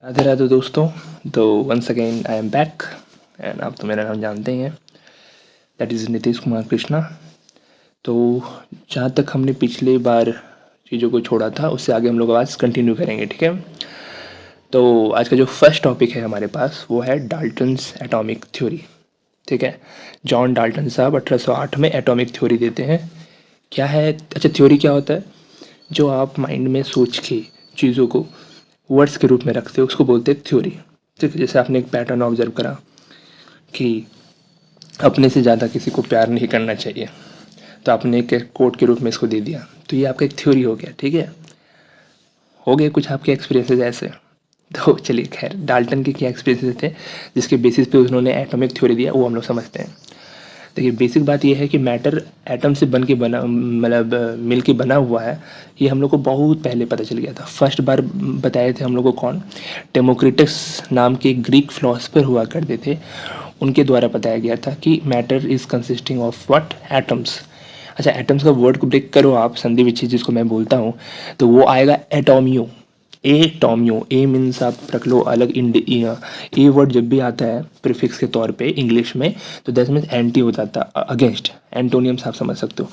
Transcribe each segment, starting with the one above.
राधे राधे दोस्तों। तो once again I am back and आप तो मेरा नाम जानते ही हैं, दैट इज़ नीतीश कुमार कृष्णा। तो जहाँ तक हमने पिछली बार चीज़ों को छोड़ा था उससे आगे हम लोग आज कंटिन्यू करेंगे, ठीक है। तो आज का जो फर्स्ट टॉपिक है हमारे पास वो है डाल्टन्स एटॉमिक थ्योरी, ठीक है। जॉन डाल्टन साहब 1808 में एटॉमिक थ्योरी देते हैं। क्या है, अच्छा थ्योरी क्या होता है? जो आप माइंड में सोच के चीज़ों को वर्ड्स के रूप में रखते हो उसको बोलते हैं थ्योरी, ठीक है। जैसे आपने एक पैटर्न ऑब्जर्व करा कि अपने से ज़्यादा किसी को प्यार नहीं करना चाहिए, तो आपने एक कोट के रूप में इसको दे दिया, तो ये आपका एक थ्योरी हो गया, ठीक है। हो गए कुछ आपके एक्सपीरियंसेस ऐसे। तो चलिए खैर, डाल्टन के क्या एक्सपीरियंसेस थे जिसके बेसिस पे उन्होंने एटॉमिक थ्योरी दिया वो हम लोग समझते हैं। देखिए बेसिक बात ये है कि मैटर एटम से बन के बना, मतलब मिल के बना हुआ है। ये हम लोग को बहुत पहले पता चल गया था। फर्स्ट बार बताए थे हम लोग को कौन? डेमोक्रिटस नाम के ग्रीक फिलोसफर हुआ करते थे, उनके द्वारा बताया गया था कि matter is consisting of what? Atoms. अच्छा, एटम्स का वर्ड को ब्रेक करो आप, संधि विच्छेद जिसको मैं बोलता हूँ, तो वो आएगा एटोमियो। एटोमियो, ए मीन्स आप रख लो अलग। ए वर्ड जब भी आता है प्रीफिक्स के तौर पे इंग्लिश में, तो दैट मीन्स एंटी हो जाता है, अगेंस्ट। एंटोनियम्स आप समझ सकते हो।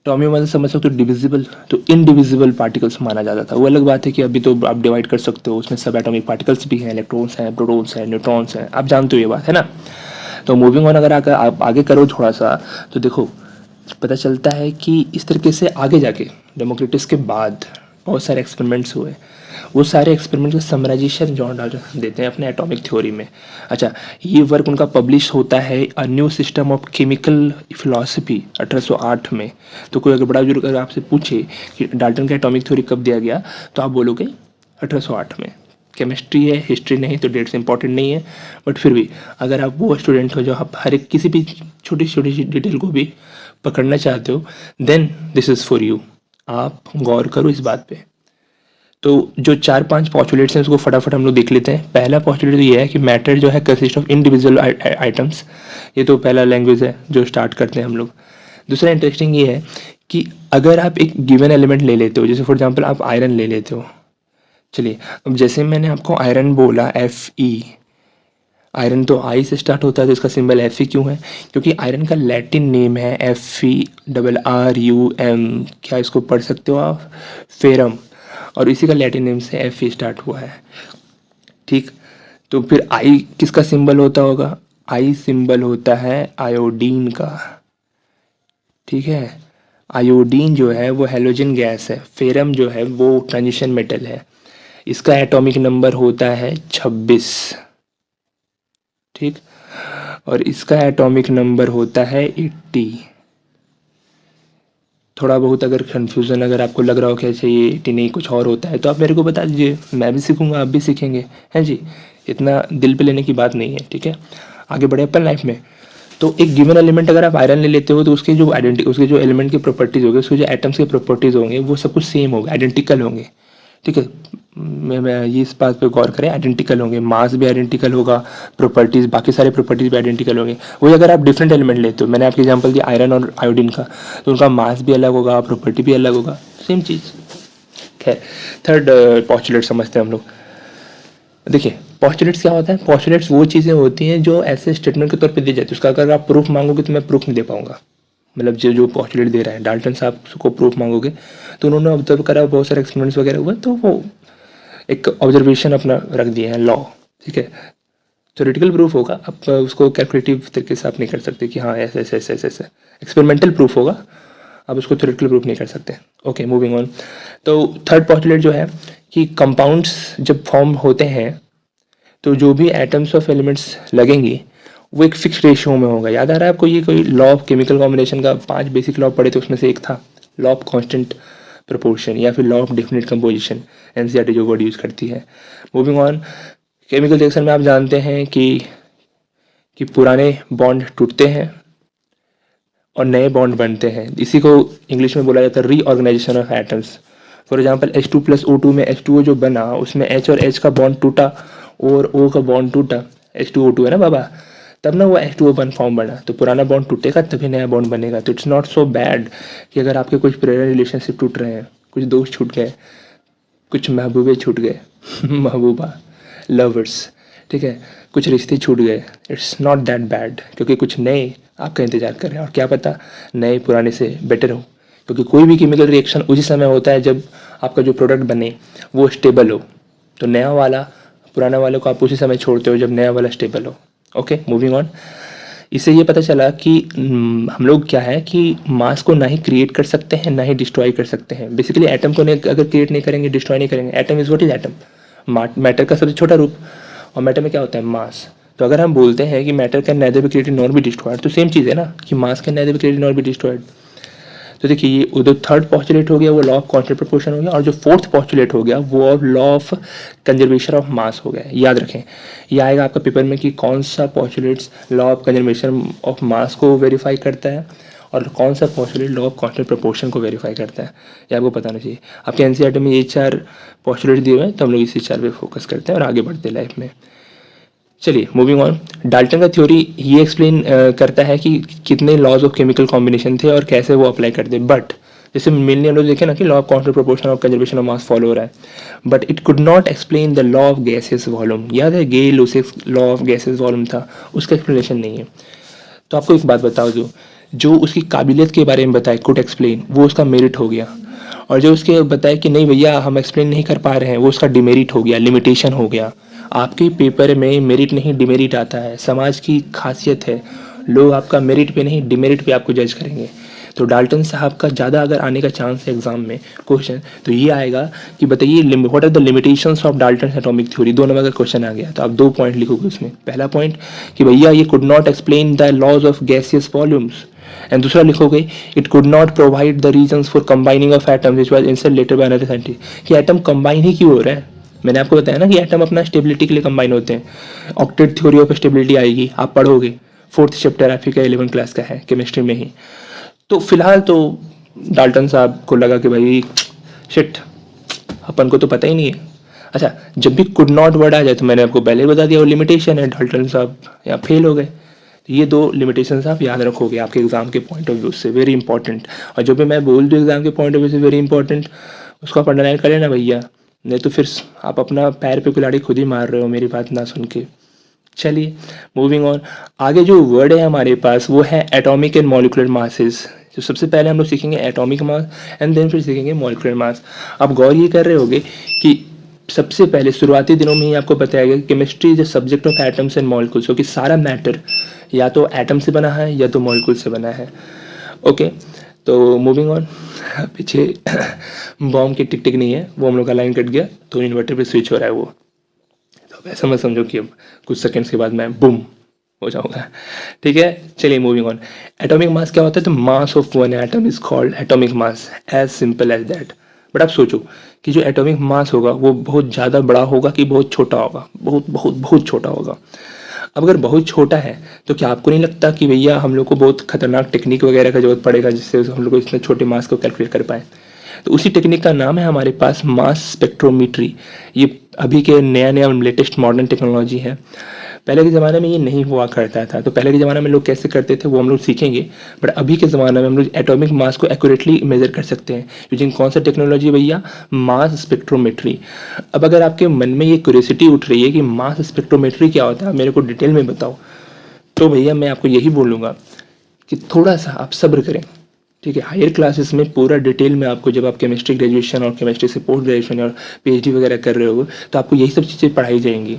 टोमियो मतलब समझ सकते हो डिविजिबल, तो इनडिविजिबल पार्टिकल्स माना जाता था। वो अलग बात है कि अभी तो आप डिवाइड कर सकते हो, उसमें सब एटॉमिक पार्टिकल्स भी हैं, इलेक्ट्रॉन्स हैं, प्रोटॉन्स हैं, न्यूट्रॉन्स हैं, आप जानते हो ये बात है ना। तो मूविंग ऑन, अगर आप आगे करो थोड़ा सा, तो देखो पता चलता है कि इस तरीके से आगे जाके डेमोक्रिटस के बाद बहुत सारे एक्सपेरिमेंट्स हुए। वो सारे एक्सपेरिमेंट का समराइजेशन जॉन डाल्टन देते हैं अपने एटॉमिक थ्योरी में। अच्छा, ये वर्क उनका पब्लिश होता है a new system of chemical philosophy 1808 में। तो कोई अगर बड़ा बुजुर्ग अगर आपसे पूछे कि डाल्टन का एटॉमिक थ्योरी कब दिया गया, तो आप बोलोगे 1808 में। केमिस्ट्री है, हिस्ट्री नहीं, तो डेट्स इंपॉर्टेंट नहीं है, बट फिर भी अगर आप वो स्टूडेंट हो जो आप हर एक किसी भी छोटी छोटी डिटेल को भी पकड़ना चाहते हो, then this is for you. आप गौर करो इस बात पे। तो जो 4-5 पॉस्टुलेट्स हैं उसको फटाफट हम लोग देख लेते हैं। पहला पॉस्टुलेट तो ये है कि मैटर जो है कंसिस्ट ऑफ इंडिविजुअल आइटम्स। ये तो पहला लैंग्वेज है जो स्टार्ट करते हैं हम लोग। दूसरा इंटरेस्टिंग ये है कि अगर आप एक गिवन एलिमेंट ले लेते हो, जैसे फॉर एग्जांपल आप आयरन ले लेते हो। चलिए, अब जैसे मैंने आपको आयरन बोला, Fe, आयरन तो आई से स्टार्ट होता है, तो इसका सिंबल Fe क्यों है? क्योंकि आयरन का लैटिन नेम है FeRRUM। क्या इसको पढ़ सकते हो आप? फेरम। और इसी का लैटिन नेम से Fe स्टार्ट हुआ है, ठीक। तो फिर आई किसका सिंबल होता होगा? आई सिंबल होता है आयोडीन का, ठीक है। आयोडीन जो है वो हेलोजन गैस है। फेरम जो है वो ट्रांजिशन मेटल है। इसका एटॉमिक नंबर होता है 26, ठीक। और इसका एटॉमिक नंबर होता है 80। थोड़ा बहुत अगर कन्फ्यूज़न अगर आपको लग रहा हो कि अच्छा ये 80 नहीं कुछ और होता है, तो आप मेरे को बता दीजिए, मैं भी सीखूंगा, आप भी सीखेंगे, हैं जी। इतना दिल पे लेने की बात नहीं है, ठीक है। आगे बढ़े अपन लाइफ में। तो एक गिवन एलिमेंट अगर आप आयरन ले लेते हो, तो उसके जो उसके जो एलिमेंट की प्रॉपर्टीज़ होंगे, उसके जो एटम्स के प्रॉपर्टीज़ होंगे, वो सब कुछ सेम होंगे, आइडेंटिकल होंगे, ठीक है। मैं ये इस बात पे गौर करें, आइडेंटिकल होंगे, मास भी आइडेंटिकल होगा, प्रॉपर्टीज़ बाकी सारे प्रॉपर्टीज़ भी आइडेंटिकल होंगे। वही अगर आप डिफरेंट एलिमेंट लेते हो, मैंने आपके एग्जांपल दिया आयरन और आयोडीन का, तो उनका मास भी अलग होगा, प्रॉपर्टी भी अलग होगा, सेम चीज़। खैर, थर्ड पॉस्टुलेट समझते हैं हम लोग। देखिए पॉस्टुलेट्स क्या होता है? पॉस्टुलेट्स वो चीज़ें होती हैं जो ऐसे स्टेटमेंट के तौर पे दी जाती है, उसका अगर आप प्रूफ मांगोगे तो मैं प्रूफ नहीं दे पाऊंगा। मतलब जो जो पॉस्टुलेट दे रहा है डाल्टन साहब को प्रूफ मांगोगे, तो उन्होंने ऑब्जर्व करा, बहुत सारे एक्सपेरिमेंट्स वगैरह हुए, तो वो एक ऑब्जर्वेशन अपना रख दिए हैं, लॉ, ठीक है। थ्योरेटिकल प्रूफ होगा, आप उसको कैलकुलेटिव तरीके से आप नहीं कर सकते कि हाँ ऐसे ऐसे ऐसे ऐसे ऐसे। एक्सपेरिमेंटल प्रूफ होगा, आप उसको थ्योरेटिकल प्रूफ नहीं कर सकते। Okay, moving on. तो थर्ड पॉस्टुलेट जो है कि कंपाउंड्स जब फॉर्म होते हैं, तो जो भी एटम्स ऑफ एलिमेंट्स लगेंगे वो एक फिक्स रेशियो में होगा। याद आ रहा है आपको? ये कोई लॉ ऑफ केमिकल कॉम्बिनेशन का 5 बेसिक लॉ पढ़े थे, उसमें से एक था लॉ ऑफ कांस्टेंट प्रोपोर्शन या फिर law of definite composition, NCERT जो वर्ड यूज़ करती है। मूविंग ऑन, केमिकल रिएक्शन में आप जानते हैं कि पुराने बॉन्ड टूटते हैं और नए बॉन्ड बनते हैं। इसी को इंग्लिश में बोला जाता है reorganization of atoms. For example H2+O2 में H2O जो बना, उसमें H और H का बॉन्ड टूटा और O का बॉन्ड टूटा, H2O2 है ना बाबा, तब ना वो H2O1 फॉर्म बना। तो पुराना बॉन्ड टूटेगा तभी नया बॉन्ड बनेगा। तो इट्स नॉट सो बैड कि अगर आपके कुछ प्रेयर रिलेशनशिप टूट रहे हैं, कुछ दोस्त छूट गए, कुछ महबूबे छूट गए, महबूबा, लवर्स, ठीक है, कुछ रिश्ते छूट गए, इट्स नॉट दैट बैड, क्योंकि कुछ नए आपका इंतज़ार कर रहे हैं और क्या पता नए पुराने से बेटर हो, क्योंकि कोई भी केमिकल रिएक्शन उसी समय होता है जब आपका जो प्रोडक्ट बने वो स्टेबल हो। तो नया वाला पुराना वाले को आप उसी समय छोड़ते हो जब नया वाला स्टेबल हो। Okay, moving on. इससे ये पता चला कि हम लोग क्या है कि मास को ना ही क्रिएट कर सकते हैं ना ही डिस्ट्रॉय कर सकते हैं। बेसिकली एटम को नहीं, अगर क्रिएट नहीं करेंगे, डिस्ट्रॉय नहीं करेंगे, atom is what is atom, matter का सबसे छोटा रूप, और मैटर में क्या होता है, मास। तो अगर हम बोलते हैं कि matter can nether be created nor be destroyed, तो सेम चीज़ है ना कि मास can nether be created nor be destroyed. तो देखिए ये जो थर्ड पॉस्टुलेट हो गया वो लॉ ऑफ कांस्टेंट प्रोपोर्शन हो गया, और जो फोर्थ पॉस्टुलेट हो गया वो law of conservation of mass हो गया। याद रखें, ये आएगा आपका पेपर में कि कौन सा postulates law of conservation of mass को वेरीफाई करता है और कौन सा postulate law of constant proportion को वेरीफाई करता है, ये आपको पता नहीं चाहिए। आपके एनसीईआरटी में ये 4 पॉस्टुलेट दिए हुए हैं, तो हम लोग इसी 4 पे फोकस करते हैं और आगे बढ़ते हैं लाइफ में। चलिए मूविंग ऑन। डाल्टन का थ्योरी ये एक्सप्लेन करता है कि कितने लॉज ऑफ केमिकल कॉम्बिनेशन थे और कैसे वो अप्लाई करते, बट जैसे मेनली हम लोग देखें ना कि law of constant proportion of conservation of mass follow हो रहा है, but it could not explain the law of gases volume. याद है गे लुसिक लॉ ऑफ गैसेस वॉल्यूम था, उसका एक्सप्लेनेशन नहीं है। तो आपको एक बात बताओ, जो उसकी काबिलियत के बारे में बताए कुड एक्सप्लेन, वो उसका मेरिट हो गया, और जो उसके बताए कि नहीं भैया हम एक्सप्लेन नहीं कर पा रहे हैं, वो उसका डिमेरिट हो गया, लिमिटेशन हो गया। आपके पेपर में मेरिट नहीं डिमेरिट आता है, समाज की खासियत है, लोग आपका मेरिट पे नहीं डिमेरिट पे आपको जज करेंगे। तो डाल्टन साहब का ज़्यादा अगर आने का चांस है एग्जाम में क्वेश्चन, तो ये आएगा कि बताइए what are the limitations of Dalton atomic theory. 2 number का क्वेश्चन आ गया, तो आप 2 पॉइंट लिखोगे उसमें। पहला पॉइंट कि भैया ये could not explain the laws of gaseous volumes, and दूसरा लिखोगे it could not provide the reasons for combining of atoms which was insert later by another scientist, कि एटम कंबाइन ही क्यों हो रहा है। मैंने आपको बताया ना कि एटम अपना स्टेबिलिटी के लिए कंबाइन होते हैं। ऑक्टेट थ्योरी ऑफ स्टेबिलिटी आएगी, आप पढ़ोगे, 4th चैप्टर आपका 11 क्लास का है केमिस्ट्री में ही। तो फिलहाल तो डाल्टन साहब को लगा कि भाई शिट, अपन को तो पता ही नहीं है। अच्छा, जब भी कुड नॉट वर्ड आ जाए तो मैंने आपको पहले ही बता दिया वो लिमिटेशन है, डाल्टन साहब यहाँ फेल हो गए। तो ये 2 लिमिटेशन आप याद रखोगे आपके एग्जाम के पॉइंट ऑफ व्यू से, वेरी इंपॉर्टेंट। और जो भी मैं बोल दूँ एग्जाम के पॉइंट ऑफ व्यू से वेरी इंपॉर्टेंट, उसको आप अंडरलाइन कर लेना भैया, नहीं तो फिर आप अपना पैर पे कुल्हाड़ी खुद ही मार रहे हो मेरी बात ना सुन के। चलिए मूविंग ऑन। आगे जो वर्ड है हमारे पास वो है एटॉमिक एंड मॉलिक्यूलर मासेस। तो सबसे पहले हम लोग सीखेंगे एटॉमिक मास एंड देन फिर सीखेंगे मॉलिक्यूलर मास। आप गौर ये कर रहे होगे कि सबसे पहले शुरुआती दिनों में ही आपको बताया गया chemistry is the subject of atoms and molecules, क्योंकि सारा मैटर या तो एटम से बना है या तो मॉलिक्यूल से बना है। ओके, तो मूविंग ऑन। पीछे बॉम्ब की टिक टिक नहीं है, वो हम लोग का लाइन कट गया तो इन्वर्टर पे स्विच हो रहा है वो, तो ऐसा मत समझो कि अब कुछ सेकंड्स के बाद मैं बूम हो जाऊंगा। ठीक है, चलिए मूविंग ऑन। एटॉमिक मास क्या होता है, तो mass of one atom is called atomic mass, as simple as that. But आप सोचो कि जो एटॉमिक मास होगा वो बहुत ज़्यादा बड़ा होगा कि बहुत छोटा होगा, बहुत बहुत बहुत छोटा होगा। अब अगर बहुत छोटा है तो क्या आपको नहीं लगता कि भैया हम लोग को बहुत खतरनाक टेक्निक वगैरह का जरूरत पड़ेगा जिससे हम लोग को इतने छोटे मास को कैलकुलेट कर पाए। तो उसी टेक्निक का नाम है हमारे पास मास स्पेक्ट्रोमीट्री। ये अभी के नया नया लेटेस्ट मॉडर्न टेक्नोलॉजी है, पहले के ज़माने में ये नहीं हुआ करता था। तो पहले के ज़माने में लोग कैसे करते थे वो हम लोग सीखेंगे, बट अभी के ज़माने में हम लोग एटॉमिक मास को एक्यूरेटली मेजर कर सकते हैं यूजिंग कौन सा टेक्नोलॉजी भैया, मास स्पेक्ट्रोमेट्री। अब अगर आपके मन में ये क्यूरियोसिटी उठ रही है कि मास स्पेक्ट्रोमेट्री क्या होता है, मेरे को डिटेल में बताओ, तो भैया मैं आपको यही बोलूँगा कि थोड़ा सा आप सब्र करें। ठीक है, हायर क्लासेस में पूरा डिटेल में आपको, जब आप केमिस्ट्री ग्रेजुएशन और केमिस्ट्री से पोस्ट ग्रेजुएशन और पीएचडी वगैरह कर रहे हो तो आपको यही सब चीज़ें पढ़ाई जाएंगी।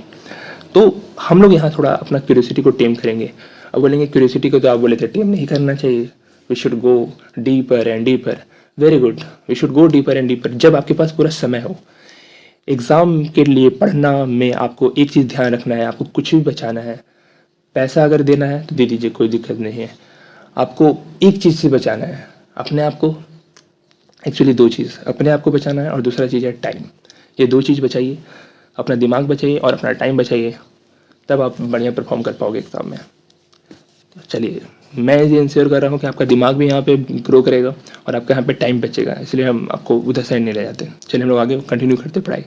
तो हम लोग यहाँ थोड़ा अपना क्यूरियोसिटी को टेम करेंगे। अब बोलेंगे क्यूरियोसिटी को तो आप बोले थे टेम नहीं करना चाहिए, we should go deeper and deeper. Very good, we should go deeper and deeper जब आपके पास पूरा समय हो। एग्ज़ाम के लिए पढ़ना में आपको एक चीज़ ध्यान रखना है, आपको कुछ भी बचाना है। पैसा अगर देना है तो दे दीजिए, कोई दिक्कत नहीं है। आपको एक चीज़ से बचाना है अपने आप को, एक्चुअली 2 चीज़, अपने आप को बचाना है और दूसरा चीज़ है टाइम। ये 2 चीज़ बचाइए, अपना दिमाग बचाइए और अपना टाइम बचाइए, तब आप बढ़िया परफॉर्म कर पाओगे एग्ज़ाम में। तो चलिए, मैं ये इंश्योर कर रहा हूँ कि आपका दिमाग भी यहाँ पे ग्रो करेगा और आपका यहाँ पे टाइम बचेगा, इसलिए हम आपको उधर साइड नहीं ले जाते। चलिए हम लोग आगे कंटिन्यू करते पढ़ाई।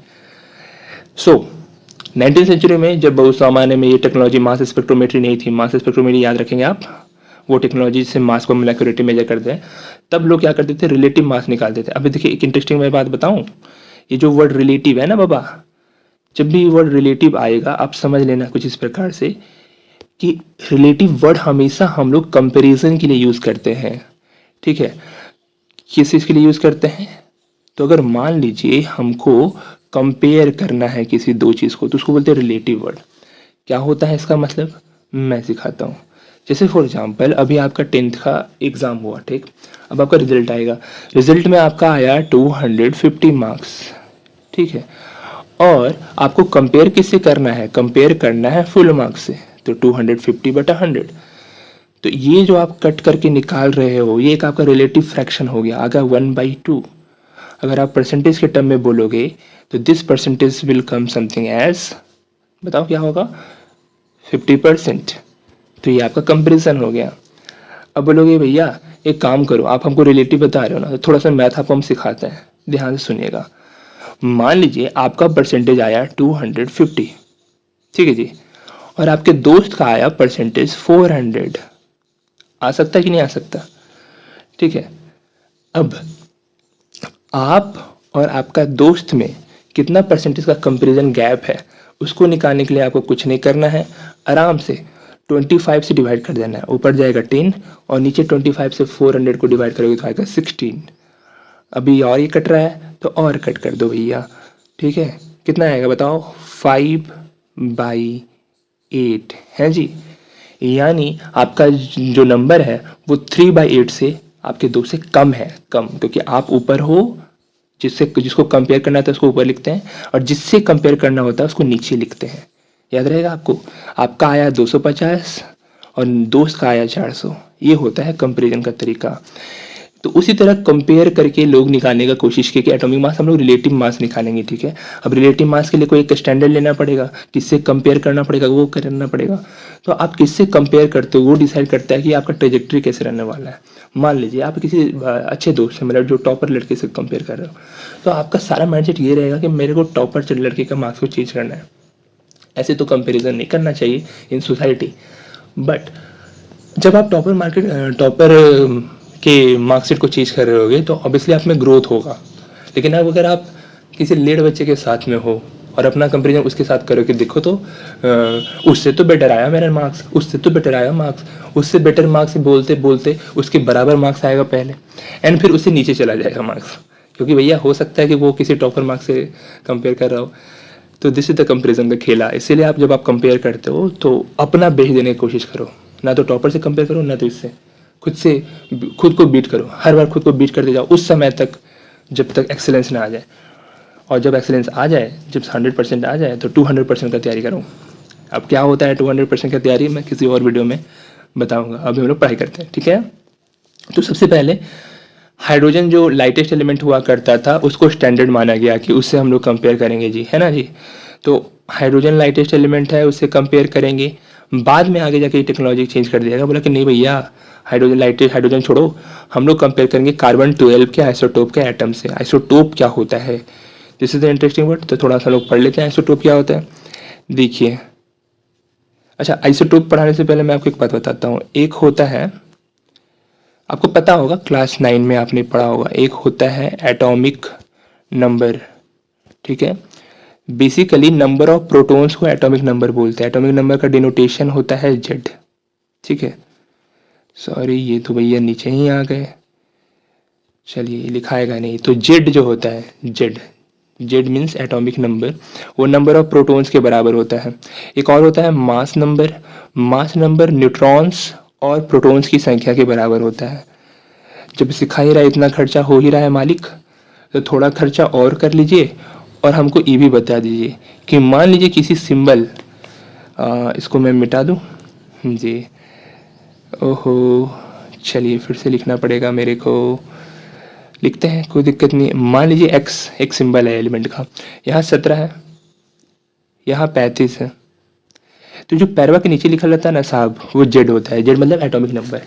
सो 19th सेंचुरी में जब उस ज़माने में ये टेक्नोलॉजी मास स्पेक्ट्रोमेट्री नहीं थी, मास स्पेक्ट्रोमेट्री याद रखेंगे आप, वो टेक्नोलॉजी से मास को मोलेक्युलरिटी मेजर करते हैं, तब लोग क्या करते थे, रिलेटिव मास निकालते थे। अभी देखिए एक इंटरेस्टिंग मैं बात बताऊं, ये जो वर्ड रिलेटिव है ना बाबा, जब भी वर्ड रिलेटिव आएगा आप समझ लेना कुछ इस प्रकार से कि रिलेटिव वर्ड हमेशा हम लोग कंपैरिजन के लिए यूज़ करते हैं, ठीक है। किस चीज़ के लिए यूज़ करते हैं? तो अगर मान लीजिए हमको कंपेयर करना है किसी दो चीज़ को तो उसको बोलते हैं रिलेटिव वर्ड। क्या होता है इसका मतलब? मैं सिखाता हूँ। जैसे फॉर एग्जांपल अभी आपका 10th का एग्ज़ाम हुआ, ठीक। अब आपका रिजल्ट आएगा, रिजल्ट में आपका आया 250 मार्क्स, ठीक है। और आपको कंपेयर किससे करना है? कंपेयर करना है फुल मार्क्स से, तो 250/100। तो ये जो आप कट करके निकाल रहे हो ये एक आपका रिलेटिव फ्रैक्शन हो गया, आगा 1/2। अगर आप परसेंटेज के टर्म में बोलोगे तो this percentage will come something as, बताओ क्या होगा? 50%। तो ये आपका कंपेरिजन हो गया। अब बोलोगे भैया एक काम करो, आप हमको रिलेटिव बता रहे हो ना, तो थोड़ा सा मैथ आपको हम सिखाते हैं, ध्यान से सुनिएगा। मान लीजिए आपका परसेंटेज आया 250, ठीक है जी, और आपके दोस्त का आया परसेंटेज 400। आ सकता है कि नहीं आ सकता? ठीक है। अब आप और आपका दोस्त में कितना परसेंटेज का कंपैरिजन गैप है उसको निकालने के लिए आपको कुछ नहीं करना है, आराम से 25 से डिवाइड कर देना है। ऊपर जाएगा 10 और नीचे 25 से 400 को डिवाइड करोगे तो आएगा 16। अभी और ये कट रहा है तो और कट कर दो भैया, ठीक है। कितना आएगा बताओ? 5/8 है जी। यानी आपका जो नंबर है वो 3/8 से आपके 2 से कम है, कम, क्योंकि आप ऊपर हो, जिसको कंपेयर करना था उसको ऊपर लिखते हैं और जिससे कंपेयर करना होता है उसको नीचे लिखते हैं। याद रहेगा आपको? आपका आया 250 और दोस्त का आया 400। ये होता है कंपेरिजन का तरीका। तो उसी तरह कंपेयर करके लोग निकालने का कोशिश किए कि एटॉमिक मास हम लोग रिलेटिव मास निकालेंगे, ठीक है। अब रिलेटिव मास के लिए कोई एक स्टैंडर्ड लेना पड़ेगा, किससे कंपेयर करना पड़ेगा वो करना पड़ेगा। तो आप किससे कंपेयर करते हो वो डिसाइड करता है कि आपका ट्रेजेक्ट्री कैसे रहने वाला है। मान लीजिए आप किसी अच्छे दोस्त से, मतलब जो टॉपर लड़के से कंपेयर कर रहे हो, तो आपका सारा माइंडसेट ये रहेगा कि मेरे को टॉपर लड़के का मार्क्स को चेंज करना है। ऐसे तो कंपेरिजन नहीं करना चाहिए इन सोसाइटी। बट जब आप टॉपर के मार्कशीट को चेंज कर रहे होगे तो ऑब्वियसली आप में ग्रोथ होगा। लेकिन अब अगर आप किसी लेट बच्चे के साथ में हो और अपना कंपेरिजन उसके साथ करो कि देखो तो उससे तो बेटर आया मेरा मार्क्स, उससे तो बेटर आया मार्क्स, उससे बेटर मार्क्स बोलते बोलते उसके बराबर मार्क्स आएगा पहले, एंड फिर उससे नीचे चला जाएगा मार्क्स, क्योंकि भैया हो सकता है कि वो किसी टॉपर मार्क्स से कंपेयर कर रहा हो। तो दिस इज द कंपेरिजन का खेला। इसीलिए आप जब आप कंपेयर करते हो तो अपना बेच देने की कोशिश करो, ना तो टॉपर से कंपेयर करो ना तो इससे, खुद को बीट करो। हर बार खुद को बीट करते जाओ उस समय तक जब तक एक्सेलेंस ना आ जाए। और जब एक्सेलेंस आ जाए, जब 100% आ जाए तो 200% का तैयारी करो। अब क्या होता है 200% का तैयारी मैं किसी और वीडियो में बताऊंगा, अभी हम लोग पढ़ाई करते हैं, ठीक है। तो सबसे पहले हाइड्रोजन जो लाइटेस्ट एलिमेंट हुआ करता था उसको स्टैंडर्ड माना गया कि उससे हम लोग कंपेयर करेंगे जी, है ना जी। तो हाइड्रोजन लाइटेस्ट एलिमेंट है, उससे कंपेयर करेंगे। बाद में आगे जाके टेक्नोलॉजी चेंज कर दिया गया, बोला कि नहीं भैया हाइड्रोजन छोड़ो, हम लोग कंपेयर करेंगे कार्बन 12 के आइसोटोप के एटम से। आइसोटोप क्या होता है? This is the interesting word. तो थोड़ा सा लोग पढ़ लेते हैं आइसोटोप क्या होता है। देखिए, अच्छा, आइसोटोप पढ़ाने से पहले मैं आपको एक बात बताता हूँ। एक होता है, आपको पता होगा क्लास 9 में आपने पढ़ा होगा, एक होता है एटॉमिक नंबर, ठीक है। बेसिकली नंबर ऑफ प्रोटॉन्स को एटॉमिक नंबर बोलते हैं। एटॉमिक नंबर का डिनोटेशन होता है जेड, ठीक है। सॉरी, ये तो भैया नीचे ही आ गए, चलिए लिखाएगा नहीं। तो जेड जो होता है, जेड मीन्स एटॉमिक नंबर, वो नंबर ऑफ प्रोटॉन्स के बराबर होता है। एक और होता है mass number. Mass number neutrons और प्रोटॉन्स की संख्या के बराबर होता है। जब सिखा ही रहा है, इतना खर्चा हो ही रहा है मालिक, तो थोड़ा खर्चा और कर लीजिए और हमको ये भी बता दीजिए कि मान लीजिए किसी सिंबल, इसको मैं मिटा दूँ जी, ओहो, चलिए फिर से लिखना पड़ेगा मेरे को, लिखते हैं, कोई दिक्कत नहीं। मान लीजिए एक्स एक सिंबल है एलिमेंट का, यहाँ 17 है, यहाँ 35 है। तो जो पैरवा के नीचे लिखा रहता है ना साहब, वो जेड होता है। जेड मतलब एटॉमिक नंबर।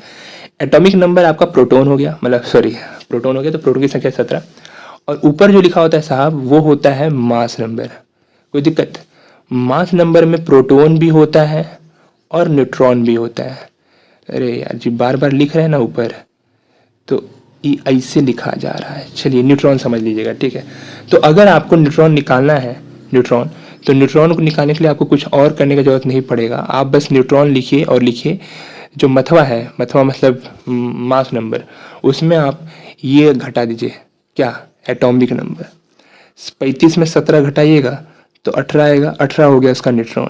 एटॉमिक नंबर आपका प्रोटॉन हो गया, मतलब सॉरी प्रोटॉन हो गया, तो प्रोटॉन की संख्या 17। और ऊपर जो लिखा होता है साहब वो होता है मास नंबर। कोई दिक्कत? मास नंबर में प्रोटॉन भी होता है और न्यूट्रॉन भी होता है। अरे यार जी, बार बार लिख रहे हैं ना ऊपर, तो ये ऐसे लिखा जा रहा है। चलिए न्यूट्रॉन समझ लीजिएगा, ठीक है। तो अगर आपको न्यूट्रॉन निकालना है, न्यूट्रॉन, तो न्यूट्रॉन को निकालने के लिए आपको कुछ और करने की ज़रूरत नहीं पड़ेगा, आप बस न्यूट्रॉन लिखिए और लिखिए जो मथवा है, मथवा मतलब मास नंबर, उसमें आप ये घटा दीजिए, क्या, एटॉमिक नंबर। 35 में 17 घटाइएगा तो 18 आएगा, 18 हो गया उसका न्यूट्रॉन।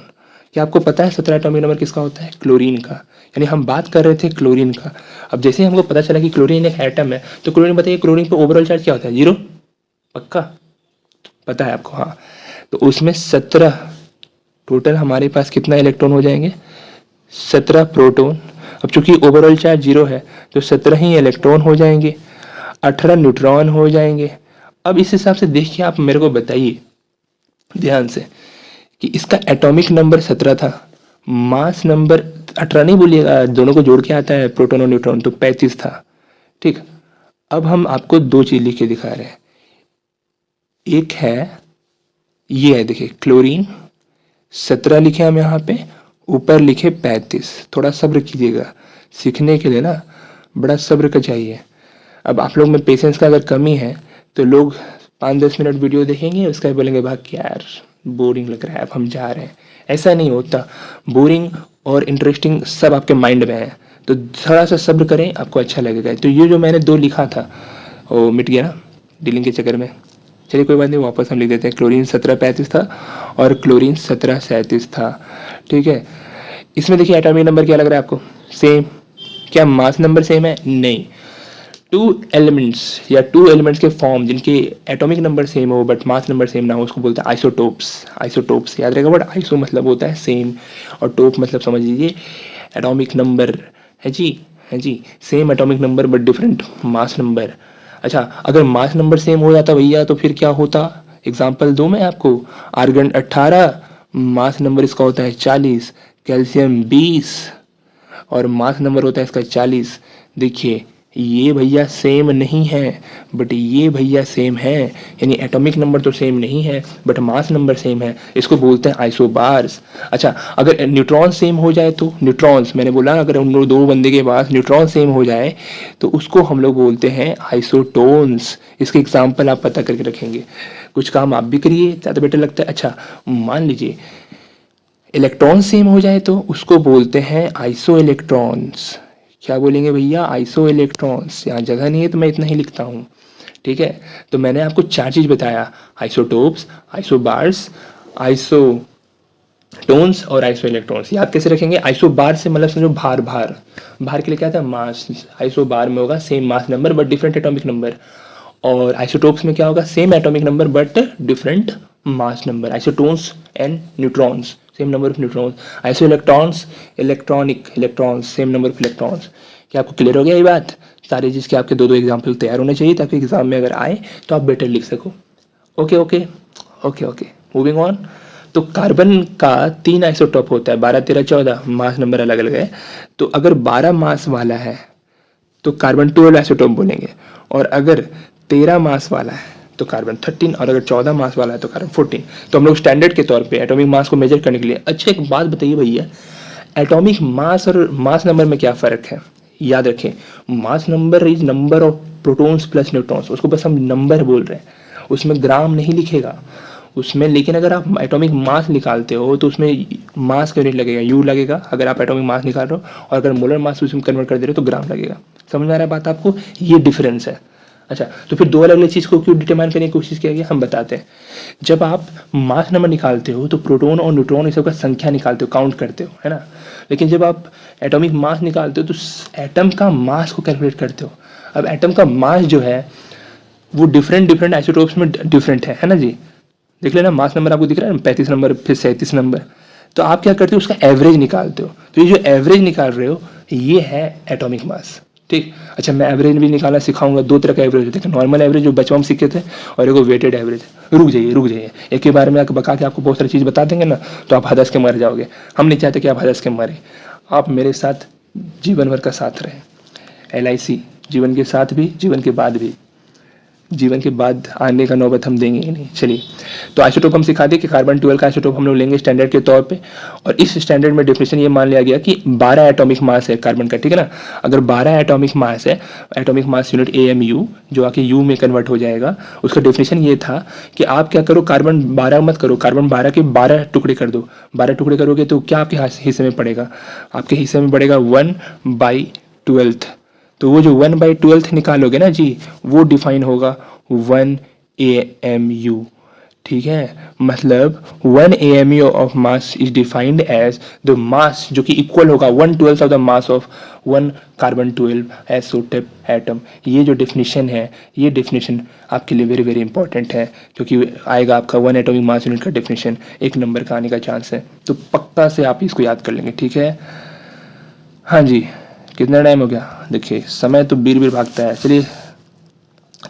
क्या आपको पता है 17 एटॉमिक नंबर किसका होता है? क्लोरीन का। यानी हम बात कर रहे थे क्लोरीन का। अब जैसे ही हमको पता चला कि क्लोरीन एक एटम है, तो क्लोरीन, बताइए क्लोरीन पे ओवरऑल चार्ज क्या होता है? 0। पक्का पता है आपको? हाँ, तो उसमें 17 टोटल हमारे पास कितना इलेक्ट्रॉन हो जाएंगे? 17 प्रोटॉन। अब चूंकि ओवरऑल चार्ज 0 है तो 17 ही इलेक्ट्रॉन हो जाएंगे, 18 न्यूट्रॉन हो जाएंगे। अब इस हिसाब से देखिए, आप मेरे को बताइए ध्यान से कि इसका एटॉमिक नंबर 17 था, मास नंबर 18 नहीं बोलिएगा, दोनों को जोड़ के आता है प्रोटॉन और न्यूट्रॉन, तो 35 था। ठीक, अब हम आपको दो चीज लिख के दिखा रहे हैं। एक है ये है, देखिए क्लोरीन 17 लिखे हम यहाँ पे, ऊपर लिखे 35। थोड़ा सब्र कीजिएगा, सीखने के लिए ना बड़ा सब्र का चाहिए। अब आप लोग में पेशेंस का अगर कमी है तो लोग 5-10 मिनट वीडियो देखेंगे, उसका भी बोलेंगे भाग के यार बोरिंग लग रहा है, अब हम जा रहे हैं। ऐसा नहीं होता, बोरिंग और इंटरेस्टिंग सब आपके माइंड में है, तो थोड़ा सा सब्र करें, आपको अच्छा लगेगा। तो ये जो मैंने 2 लिखा था वो मिट गया ना डीलिंग के चक्कर में। चलिए कोई बात नहीं, वापस हम लिख देते हैं। क्लोरीन 1735 था और क्लोरीन 1737 था। ठीक है, इसमें देखिए एटॉमिक नंबर क्या लग रहा है आपको? सेम। क्या मास नंबर सेम है? नहीं। 2 एलिमेंट्स या 2 एलिमेंट्स के फॉर्म जिनके एटॉमिक नंबर सेम हो बट मास नंबर सेम ना हो, उसको बोलते हैं आइसोटोप्स। आइसोटोप्स याद रहेगा वर्ड, आइसो मतलब होता है सेम और टोप मतलब समझ लीजिए एटॉमिक नंबर है जी, है जी, same atomic number but different mass number. अच्छा, अगर मास नंबर सेम हो जाता भैया तो फिर क्या होता? एग्जाम्पल दूं मैं आपको, आर्गन 18, मास नंबर इसका होता है 40, कैल्शियम 20 और मास नंबर होता है इसका 40। देखिए ये भैया सेम नहीं है बट ये भैया सेम है, यानी एटॉमिक नंबर तो सेम नहीं है बट मास नंबर सेम है, इसको बोलते हैं आइसोबार्स। अच्छा, अगर न्यूट्रॉन सेम हो जाए तो, न्यूट्रॉन्स मैंने बोला अगर उन दो बंदे के पास न्यूट्रॉन सेम हो जाए तो उसको हम लोग बोलते हैं आइसोटोन्स। इसके एग्जाम्पल आप पता करके रखेंगे, कुछ काम आप भी करिए, ज़्यादा बेटर लगता है। अच्छा, मान लीजिए इलेक्ट्रॉन सेम हो जाए तो उसको बोलते हैं आइसो इलेक्ट्रॉन्स। क्या बोलेंगे भैया? Iso electrons. यहाँ जगह नहीं है तो मैं इतना ही लिखता हूँ। ठीक है, तो मैंने आपको 4 चीज बताया, आइसोटोप्स, आइसोबार्स, आइसोटोन्स और आइसो इलेक्ट्रॉन्स। याद कैसे रखेंगे? आइसोबार से मतलब समझो भार, भार, भार के लिए क्या था? मास। आइसोबार में होगा same mass number but different atomic number, और आइसोटोप्स में क्या होगा? Same atomic number but different mass number. Isotones and neutrons, same number of neutrons. Iso electrons, electronic electrons, same number of electrons. क्या आपको clear हो गया ये बात? सारी चीज़ के आपके 2-2 एग्जाम्पल तैयार होने चाहिए ताकि एग्जाम में अगर आए तो आप बेटर लिख सको। Okay okay okay okay, moving on. तो कार्बन का 3 आइसोटॉप होता है, 12, 13, 14, मास नंबर अलग अलग है। तो अगर 12 मास वाला है तो कार्बन 12 आइसोटॉप बोलेंगे, और अगर 13 मास वाला है तो कार्बन 13, और अगर 14 मास वाला है तो कार्बन 14। तो हम लोग स्टैंडर्ड के तौर पे एटॉमिक मास को मेजर करने के लिए, अच्छा एक बात बताइए भैया, एटॉमिक मास और मास नंबर में क्या फ़र्क है? याद रखें, mass number is number of protons plus neutrons, उसको बस हम नंबर बोल रहे हैं, उसमें ग्राम नहीं लिखेगा उसमें। लेकिन अगर आप एटॉमिक मास निकालते हो तो उसमें मास का यूनिट लगेगा, यू लगेगा अगर आप एटॉमिक मास निकाल रहे हो, और अगर मोलर मास उसमें कन्वर्ट कर दे रहे हो तो ग्राम लगेगा। समझ में आ रहा है बात आपको? ये डिफरेंस है। अच्छा, तो फिर 2 अलग अलग चीज़ को क्यों डिटरमाइन करने की कोशिश किया गया, हम बताते हैं। जब आप मास नंबर निकालते हो तो प्रोटॉन और न्यूट्रॉन इस सब का संख्या निकालते हो, काउंट करते हो, है ना। लेकिन जब आप एटॉमिक मास निकालते हो तो एटम का मास को कैलकुलेट करते हो। अब एटम का मास जो है वो डिफरेंट आइसोटोप्स में डिफरेंट है ना जी। देख लेना, मास नंबर आपको दिख रहा है 35 नंबर, फिर 37 नंबर। तो आप क्या करते हो? उसका एवरेज निकालते हो। तो ये जो एवरेज निकाल रहे हो ये है एटॉमिक मास। ठीक, अच्छा मैं एवरेज भी निकालना सिखाऊंगा। 2 तरह का एवरेज होता है, नॉर्मल एवरेज जो बचपन में सीखे थे, और एक वेटेड एवरेज। रुक जाइए, एक के बारे में आकर बका के आपको बहुत सारी चीज़ बता देंगे ना तो आप हदस के मर जाओगे। हम नहीं चाहते कि आप हदस के मरे, आप मेरे साथ जीवन भर का साथ रहें। LIC, जीवन के साथ भी जीवन के बाद भी। जीवन के बाद आने का नौबत हम देंगे ही नहीं। चलिए, तो आइसोटोप हम सिखा दें कि कार्बन 12 का आइसोटोप हम लोग लेंगे स्टैंडर्ड के तौर पे, और इस स्टैंडर्ड में डेफिनेशन ये मान लिया गया कि 12 एटॉमिक मास है कार्बन का, ठीक है ना। अगर 12 एटॉमिक मास है, एटॉमिक मास यूनिट AMU जो आके U में कन्वर्ट हो जाएगा, उसका डेफिनेशन ये था कि आप क्या करो, कार्बन 12 मत करो, कार्बन 12 के 12 टुकड़े कर दो। 12 टुकड़े करोगे तो क्या आपके हिस्से में पड़ेगा, आपके हिस्से में पड़ेगा 1/12। तो वो जो 1/12 निकालोगे ना जी, वो डिफाइन होगा 1 AMU, ठीक है। मतलब 1 AMU of mass is defined as the mass जो कि इक्वल होगा 1/12 of the mass of 1 carbon 12 isotope atom. ये जो डेफिनेशन है, ये डेफिनेशन आपके लिए वेरी वेरी इंपॉर्टेंट है, क्योंकि आएगा आपका 1 एटॉमिक मास यूनिट का डेफिनेशन, 1 नंबर का आने का चांस है। तो पक्का से आप इसको याद कर लेंगे, ठीक है। हाँ जी, कितना टाइम हो गया, देखिए समय तो बीर बीर भागता है। चलिए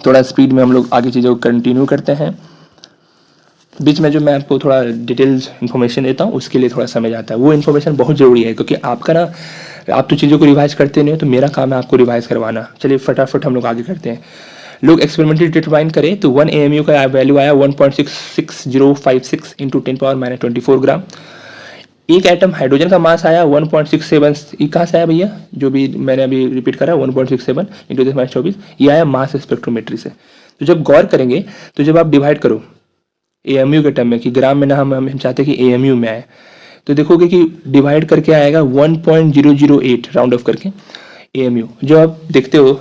थोड़ा स्पीड में हम लोग आगे चीज़ों को कंटिन्यू करते हैं। बीच में जो मैं आपको थोड़ा डिटेल्स इन्फॉर्मेशन देता हूँ उसके लिए थोड़ा समय जाता है, वो इन्फॉर्मेशन बहुत ज़रूरी है, क्योंकि आपका ना, आप तो चीज़ों को रिवाइज करते नहीं हो, तो मेरा काम है आपको रिवाइज करवाना। चलिए फटाफट हम लोग आगे करते हैं। लोग एक्सपेरिमेंटली डिटरमाइन करें तो 1 AMU का वैल्यू आया 1.66056 इंटू 10⁻24 ग्राम। एक एटम हाइड्रोजन का मास आया 1.67, ये कहाँ से आया भैया, जो भी मैंने अभी रिपीट करा 1.67 इंटू 10⁻24, ये आया मास स्पेक्ट्रोमेट्री से। तो जब गौर करेंगे तो जब आप डिवाइड करो AMU के टर्म में, कि ग्राम में ना हम चाहते हैं कि AMU में आए, तो देखोगे कि डिवाइड करके आएगा 1.008 राउंड ऑफ करके AMU। जो आप देखते हो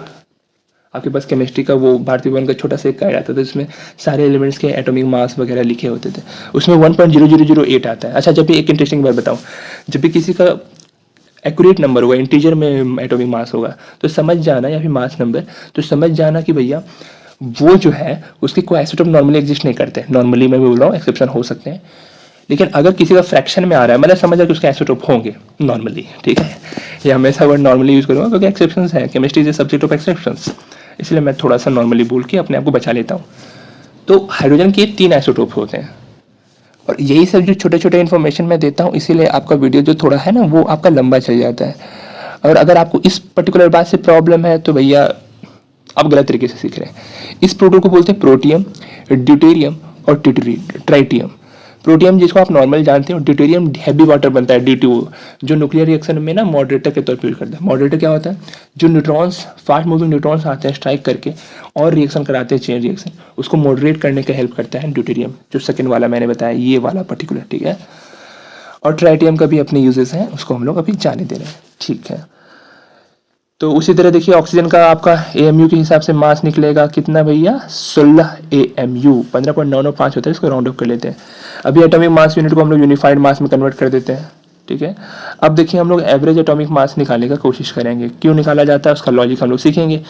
आपके पास केमिस्ट्री का वो भारतीय भवन का छोटा सा एक गाइड आता था, जिसमें सारे एलिमेंट्स के एटॉमिक मास वगैरह लिखे होते थे, उसमें 1.0008 आता है। अच्छा, जब भी एक इंटरेस्टिंग बात बताऊं, जब भी किसी का एक्यूरेट नंबर होगा, इंटीजर में एटॉमिक मास होगा, तो समझ जाना, या फिर मास नंबर, तो समझ जाना कि भैया वो जो है उसके कोई आइसोटोप नॉर्मली एग्जिस्ट नहीं करते। नॉर्मली मैं बोल रहा हूँ, एक्सेप्शन हो सकते हैं, लेकिन अगर किसी का फ्रैक्शन में आ रहा है, मतलब समझ जाए कि उसके आइसोटोप होंगे नॉर्मली, ठीक है। ये हमेशा वर्ड नॉर्मली यूज करूँगा क्योंकि एक्सेप्शंस है, chemistry is a subject of exceptions, इसलिए मैं थोड़ा सा नॉर्मली बोल के अपने आप को बचा लेता हूँ। तो हाइड्रोजन के 3 आइसोटोप होते हैं, और यही सब जो छोटे छोटे इन्फॉर्मेशन मैं देता हूँ, इसीलिए आपका वीडियो जो थोड़ा है ना वो आपका लंबा चल जाता है। और अगर आपको इस पर्टिकुलर बात से प्रॉब्लम है तो भैया आप गलत तरीके से सीख रहे हैं। इस प्रोटोन को बोलते हैं प्रोटियम, ड्यूटेरियम और ट्राइटियम। प्रोटियम जिसको आप नॉर्मल जानते हो, ड्यूटेरियम हैवी वाटर बनता है D2O, जो न्यूक्लियर रिएक्शन में ना मॉडरेटर के तौर पर यूज करता है। मॉडरेटर क्या होता है, जो न्यूट्रॉन्स, फास्ट मूविंग न्यूट्रॉन्स आते हैं स्ट्राइक करके और रिएक्शन कराते हैं, चेन रिएक्शन, उसको मॉडरेट करने का हेल्प करता है ड्यूटेरियम, जो सेकंड वाला मैंने बताया, ये वाला पर्टिकुलर, ठीक है। और ट्राइटियम का भी अपने यूजेस हैं, उसको हम लोग अभी जाने दे रहे हैं, ठीक है। तो उसी तरह देखिए ऑक्सीजन का आपका AMU के हिसाब से मास निकलेगा कितना भैया, 16 AMU, 15.995 होता है, इसको राउंड ऑफ कर लेते हैं। अभी एटॉमिक मास यूनिट को हम लोग यूनिफाइड मास में कन्वर्ट कर देते हैं, ठीक है। अब देखिए हम लोग एवरेज एटॉमिक मास निकालने का कोशिश करेंगे, क्यों निकाला जाता है उसका लॉजिक हम लोग सीखेंगे।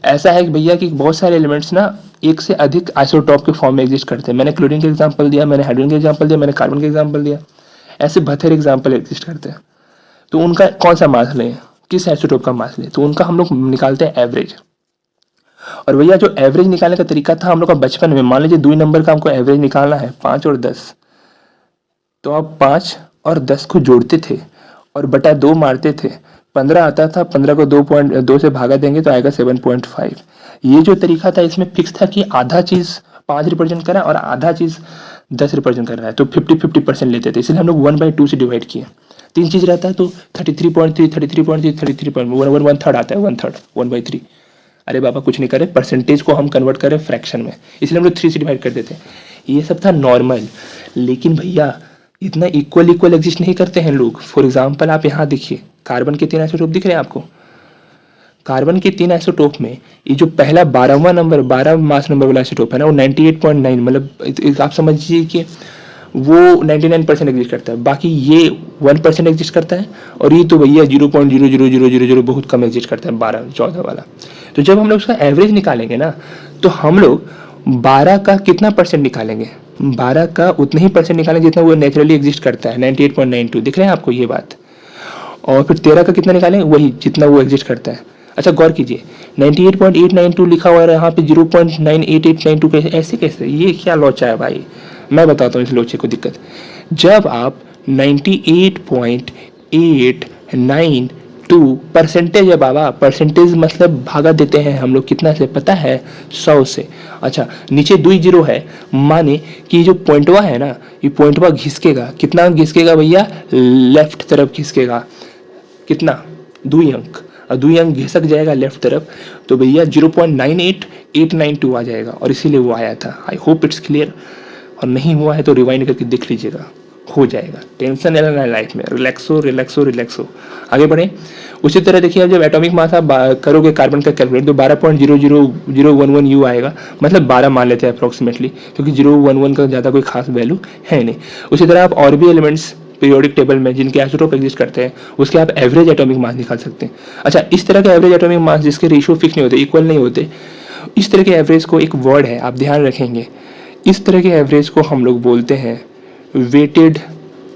ऐसा है कि भैया कि बहुत सारे एलिमेंट्स ना एक से अधिक आइसोटॉप के फॉर्म में एग्जिस्ट करते हैं। मैंने क्लोरीन का एग्जाम्पल दिया, मैंने हाइड्रोजन का एग्जाम्पल दिया, मैंने कार्बन का एग्जाम्पल दिया, ऐसे 72 एग्जाम्पल एग्जिस्ट करते हैं। तो उनका कौन सा मास लें, किस आइसोटोप का मास लें, तो उनका हम लोग निकालते हैं एवरेज। और भैया जो एवरेज निकालने का तरीका था हम लोग का बचपन में, मान लीजिए 2 नंबर का हमको एवरेज निकालना है, 5 और 10, तो आप 5 और 10 को जोड़ते थे और बटा 2 मारते थे, 15 आता था, 15 को 2 से भागा देंगे तो आएगा 7.5। ये जो तरीका था इसमें फिक्स था कि आधा चीज 5 रिप्रेजेंट कर रहा है और आधा चीज 10 रिप्रेजेंट कर रहा है, तो 50-50% लेते थे, इसलिए हम लोग 1/2 से डिवाइड किए। 3 चीज रहता है तो 33.3, 33.3, 33.1, 1/3 आता है, 1/3, 1/3। अरे बाबा कुछ नहीं करे, परसेंटेज को हम कन्वर्ट करें फ्रैक्शन में, इसलिए हम लोग 3 से डिवाइड कर देते हैं। ये सब था नॉर्मल, लेकिन भैया इतना इक्वल एग्जिस्ट नहीं करते हैं लोग। फॉर एग्जाम्पल आप यहाँ देखिए, कार्बन के 3 आइसोटोप दिख रहे हैं आपको। कार्बन के 3 आइसोटोप में ये जो पहला 12वां नंबर, 12 मास नंबर वाला आइसोटोप है ना, वो 98.9, मतलब आप समझिए कि वो 99% एग्जिस्ट करता है, बाकी ये 1% एग्जिस्ट करता है, और ये तो भैया 0.00000 बहुत कम एग्जिस्ट करता है, 12-14 वाला। तो जब हम लोग उसका एवरेज निकालेंगे ना, तो हम लोग 12 का कितना परसेंट निकालेंगे, 12 का उतना ही परसेंट निकालेंगे जितना वो नेचुरली एग्जिस्ट करता है, 98.92, दिख रहे हैं आपको ये बात। और फिर 13 का कितना निकालेंगे, वही जितना वो एग्जिस्ट करता है। अच्छा गौर कीजिए, 98.892 लिखा हुआ है यहाँ पे, 0.98892 कैसे, ऐसे कैसे, ये क्या लोचा है भाई, मैं बताता हूँ इस लोचे को दिक्कत। जब आप 98.892 2 परसेंटेज है बाबा, परसेंटेज मतलब भागा देते हैं हम लोग कितना से पता है, 100 से। अच्छा नीचे 2 जीरो है, माने कि जो पॉइंटवा है ना, ये पॉइंटवा घिसकेगा, कितना घिसकेगा भैया, लेफ्ट तरफ घिसकेगा, कितना 2 अंक, और 2 अंक घिसक जाएगा लेफ्ट तरफ, तो भैया 0.98892 आ जाएगा, और इसीलिए वो आया था। आई होप इट्स क्लियर, और नहीं हुआ है तो रिवाइंड करके देख लीजिएगा, हो जाएगा। टेंशन लेना है लाइफ में, रिलैक्सो रिलैक्सो रिलैक्सो। आगे बढ़े। उसी तरह देखिए अब जब एटॉमिक मास आप करोगे कार्बन का कैलकुलेट, तो 12.00011 यू आएगा, मतलब 12 मान लेते हैं अप्रोक्सीमेटली, क्योंकि 011 का ज़्यादा कोई खास वैल्यू है नहीं। उसी तरह आप और भी एलिमेंट्स पीरियोडिक टेबल में जिनके आइसोटोप एग्जिस्ट करते हैं, उसके आप एवरेज एटॉमिक मास निकाल सकते हैं। अच्छा इस तरह के एवरेज एटॉमिक मास जिसके रेशियो फिक्स नहीं होते, इक्वल नहीं होते, इस तरह के एवरेज को एक वर्ड है, आप ध्यान रखेंगे, इस तरह के एवरेज को हम लोग बोलते हैं वेटेड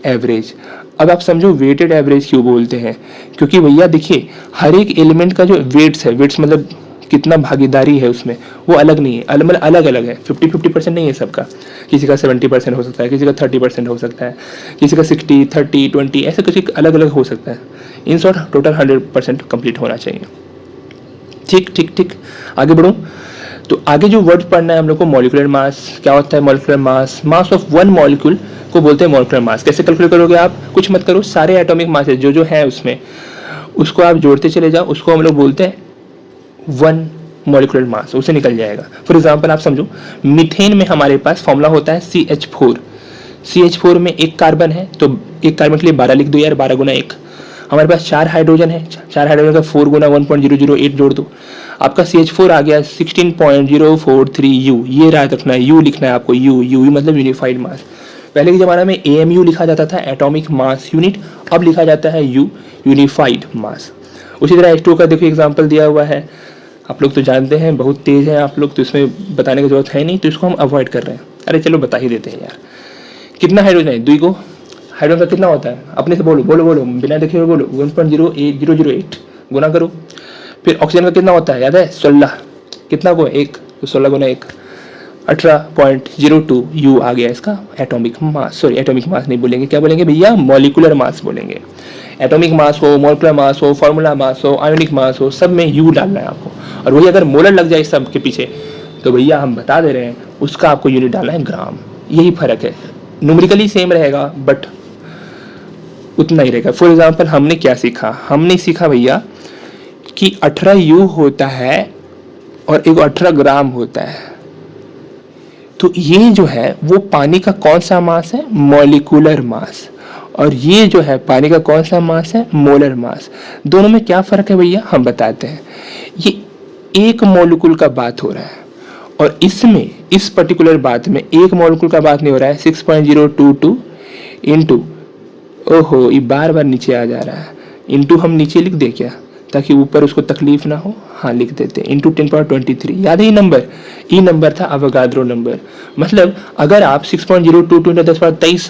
एवरेज। अब आप समझो वेटेड एवरेज क्यों बोलते हैं, क्योंकि भैया देखिए हर एक एलिमेंट का जो वेट्स है, वेट्स मतलब कितना भागीदारी है उसमें, वो अलग नहीं है, अलग अलग है, 50-50% नहीं है सबका, किसी का 70% हो सकता है, किसी का 30% हो सकता है, किसी का 60, 30, 20 ऐसे किसी अलग अलग हो सकता है। इन शॉर्ट टोटल 100% कंप्लीट होना चाहिए। ठीक ठीक ठीक, आगे बढ़ूँ। तो आगे जो वर्ड पढ़ना है हम लोग को, मॉलिक्यूलर मास क्या होता है, molecular mass, mass of one molecule को बोलते हैं मॉलिक्यूलर मास। कैसे कैलकुलेट करोगे आप, कुछ मत करो, सारे एटॉमिक मासेस जो है उसमें, उसको आप जोड़ते चले जाओ, उसको हम लोग बोलते हैं वन मॉलिक्यूलर मास, उसे निकल जाएगा। फॉर एग्जांपल आप समझो मीथेन में हमारे पास फॉर्मूला होता है CH4, CH4 में एक कार्बन है, तो एक कार्बन के लिए 12 लिख दो यार, 12 गुना 1, हमारे पास 4 हाइड्रोजन है, 4 हाइड्रोजन का 4 गुना 1.008 जोड़ दो, आपका CH4 आ गया 16.043 U। ये याद रखना है, U लिखना है आपको, U मतलब यूनिफाइड मास। पहले के ज़माना में AMU लिखा जाता था, एटॉमिक मास यूनिट, अब लिखा जाता है U, यूनिफाइड मास। उसी तरह H2 का देखो एग्जाम्पल दिया हुआ है, आप लोग तो जानते हैं, बहुत तेज़ हैं आप लोग, तो इसमें बताने की जरूरत है नहीं, तो इसको हम अवॉइड कर रहे हैं। अरे चलो बता ही देते हैं यार, कितना हाइड्रोजन है, 2 को, हाइड्रोजन का कितना होता है, अपने से बोलो बोलो बोलो, बिना देखे हुए बोलो, 1.08008 गुना करो। फिर ऑक्सीजन का कितना होता है, याद है, 16, कितना को 1, तो 16 गुना 1, 18.02 U आ गया इसका atomic mass. Sorry atomic mass नहीं बोलेंगे, क्या बोलेंगे भैया, मॉलिक्यूलर मास बोलेंगे। एटॉमिक मास हो, मॉलिक्यूलर मास हो, फार्मूला मास हो, आयोनिक मास हो, सब में U डालना है आपको, और वही अगर मोलर लग जाए सब के पीछे, तो भैया हम बता दे रहे हैं उसका आपको यूनिट डालना है ग्राम। यही फर्क है, न्यूमेरिकली सेम रहेगा बट उतना ही रहेगा। फॉर एग्जाम्पल हमने क्या सीखा, हमने सीखा भैया कि 18 U होता है और एक 18 ग्राम होता है। तो ये जो है वो पानी का कौन सा मास है, मॉलिक्यूलर मास, और ये जो है पानी का कौन सा मास है, मोलर मास। दोनों में क्या फ़र्क है भैया, हम बताते हैं। ये एक मॉलिक्यूल का बात हो रहा है, और इसमें इस पर्टिकुलर बात में एक मॉलिक्यूल का बात नहीं हो रहा है। 6.022 इंटू, ओहो ये बार बार नीचे आ जा रहा है, इंटू हम नीचे लिख दें क्या, ताकि ऊपर उसको तकलीफ ना हो, हाँ लिख देते हैं, इंटू 10⁻23। याद है ये नंबर, ये नंबर था अवोगाद्रो नंबर। मतलब अगर आप 6.022 × 10⁻23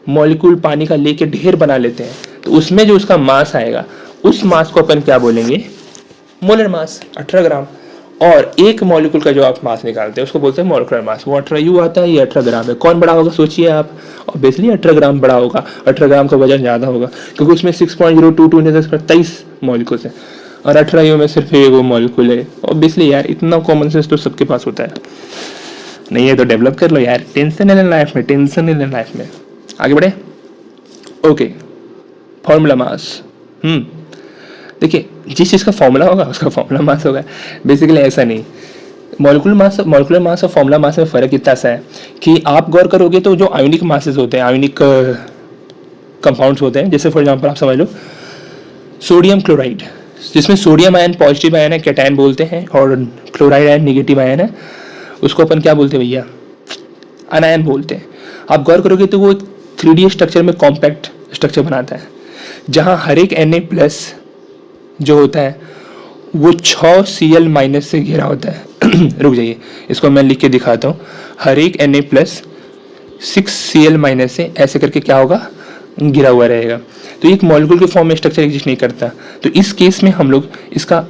मॉलिक्यूल पानी का लेके ढेर बना लेते हैं, तो उसमें जो उसका मास आएगा, उस मास को अपन क्या बोलेंगे, मोलर मास, 18 ग्राम। और एक मॉलिक्यूल का जो आप मास निकालते हैं उसको बोलते हैं मॉलिक्यूलर मास। वो 18 U आता है, ये 18 ग्राम है। कौन बड़ा होगा सोचिए आप, ऑब्वियसली 18 ग्राम बड़ा होगा, 18 ग्राम का वजन ज़्यादा होगा, क्योंकि उसमें 6.022 × 10⁻23 मॉलिक्यूल्स है, और 18 U में सिर्फ एक वो मॉलिक्यूल है। ऑब्वियसली यार इतना कॉमन सेंस तो सबके पास होता है, नहीं है तो डेवलप कर लो यार, टेंशन नहीं लाइफ में, टेंशन नहीं लेना लाइफ में। आगे बढ़े, ओके, फॉर्मूला मास। देखिए जिस चीज़ का फॉर्मूला होगा उसका फॉर्मूला मास होगा, बेसिकली ऐसा नहीं। मॉलिक्यूलर मास और फॉर्मूला मास में फ़र्क इतना सा है कि आप गौर करोगे तो जो आयोनिक मासेस होते हैं, आयोनिक कंपाउंड्स होते हैं, जैसे फॉर एग्जांपल आप समझ लो सोडियम क्लोराइड, जिसमें सोडियम आयन पॉजिटिव आयन है, कैटायन बोलते हैं, और क्लोराइड आयन निगेटिव आयन है, उसको अपन क्या बोलते हैं भैया, अनायन बोलते हैं। आप गौर करोगे तो वो एक 3D स्ट्रक्चर में कॉम्पैक्ट स्ट्रक्चर बनाता है, जहाँ हर एक Na+ जो होता है वो 6Cl- से घिरा होता है। रुक जाइए, इसको मैं लिख के दिखाता हूँ। हर एक Na+ 6Cl- से ऐसे करके क्या होगा, घिरा हुआ रहेगा। तो एक मॉलिक्यूल के फॉर्म में स्ट्रक्चर एग्जिस्ट नहीं करता। तो इस केस में हम लोग इसका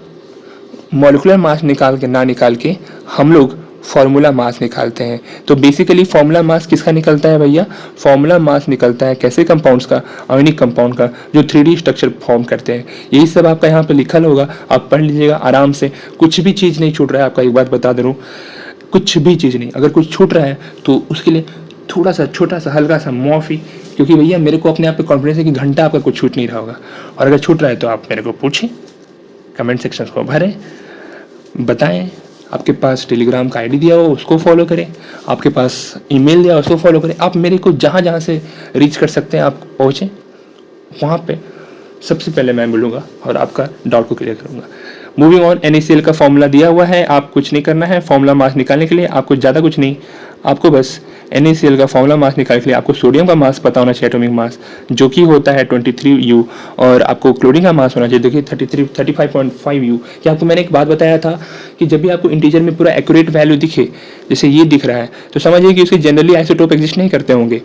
मॉलिक्यूलर मास निकाल के हम लोग फॉर्मूला मास निकालते हैं। तो बेसिकली फॉर्मूला मास किसका निकलता है भैया? फॉर्मूला मास निकलता है कैसे कंपाउंड्स का? आयोनिक कंपाउंड का, जो 3D स्ट्रक्चर फॉर्म करते हैं। यही सब आपका यहाँ पे लिखल होगा, आप पढ़ लीजिएगा आराम से, कुछ भी चीज़ नहीं छूट रहा है आपका। एक बात बता दे रहा हूँ, कुछ भी चीज़ नहीं। अगर कुछ छूट रहा है तो उसके लिए थोड़ा सा छोटा सा हल्का सा माफ़ी, क्योंकि भैया मेरे को अपने आप पे कॉन्फिडेंस है कि घंटा आपका कुछ छूट नहीं रहा होगा। और अगर छूट रहा है तो आप मेरे को पूछें, कमेंट सेक्शन को भरें, बताएं। आपके पास टेलीग्राम का आईडी दिया हो उसको फॉलो करें, आपके पास ईमेल दिया हो उसको फॉलो करें। आप मेरे को जहाँ जहाँ से रीच कर सकते हैं आप पहुँचें, वहाँ पे सबसे पहले मैं मिलूँगा और आपका डाउट को क्लियर करूँगा। मूविंग ऑन, NaCl का फॉर्मूला दिया हुआ है, आप कुछ नहीं करना है। फॉर्मूला मास निकालने के लिए आपको ज़्यादा कुछ नहीं, आपको बस NaCl का फॉर्मूला मास निकालने के लिए आपको सोडियम का मास पता होना चाहिए, एटॉमिक मास, जो कि होता है 23U। और आपको क्लोरीन का मास होना चाहिए, देखिए 35.5U। कि आपको मैंने एक बात बताया था कि जब भी आपको इंटीजर में पूरा एक्यूरेट वैल्यू दिखे, जैसे ये दिख रहा है, तो समझिए कि उसके जनरली आइसोटोप एग्जिस्ट नहीं करते होंगे।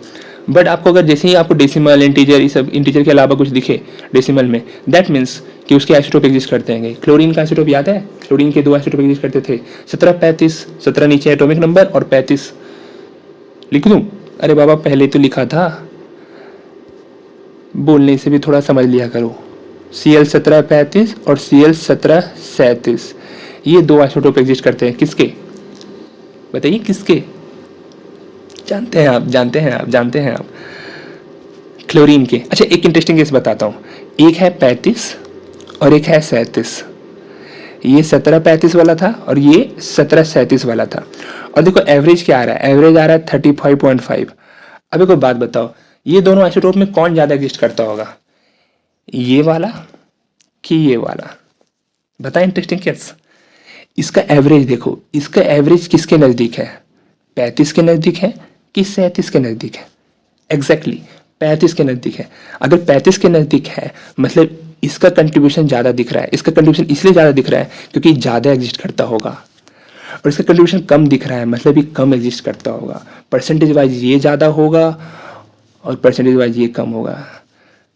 बट आपको अगर जैसे ही आपको डेसिमल, इंटीजर, ये सब इंटीजर के अलावा कुछ दिखे डेसिमल में, दैट मीन्स कि उसके आइसोटोप एग्जिस्ट करते हैं। क्लोरीन का आइसोटोप याद है? क्लोरीन के 2 आइसोटोप एग्जिस्ट करते थे, 1735, 17 नीचे एटॉमिक नंबर और 35 लिख दूं? अरे बाबा पहले तो लिखा था, बोलने से भी थोड़ा समझ लिया करो। Cl1735 और Cl1737, ये 2 आइसोटोप एग्जिस्ट करते हैं। किसके बताइए, किसके? जानते हैं आप, जानते हैं आप, जानते हैं आप, क्लोरीन के। अच्छा एक इंटरेस्टिंग केस बताता हूँ, एक है 35 और एक है 37। ये 1735 वाला था और ये 1737 वाला था। और देखो एवरेज क्या आ रहा है? एवरेज आ रहा है 35.5। अब एक बात बताओ, ये दोनों आइसोटोप में कौन ज़्यादा एग्जिस्ट करता होगा, ये वाला कि ये वाला? बता, इंटरेस्टिंग केस। इसका एवरेज देखो, इसका एवरेज किसके नज़दीक है? 35 के नज़दीक है कि 37 के नज़दीक है? एग्जैक्टली 35 के नज़दीक है। अगर 35 के नज़दीक है मतलब इसका कंट्रीब्यूशन ज़्यादा दिख रहा है। इसका कंट्रीब्यूशन इसलिए ज़्यादा दिख रहा है क्योंकि ज़्यादा एग्जिस्ट करता होगा, और इसका कंट्रीब्यूशन कम दिख रहा है मतलब ये कम एग्जिस्ट करता होगा। परसेंटेज वाइज ये ज़्यादा होगा और परसेंटेज वाइज ये कम होगा।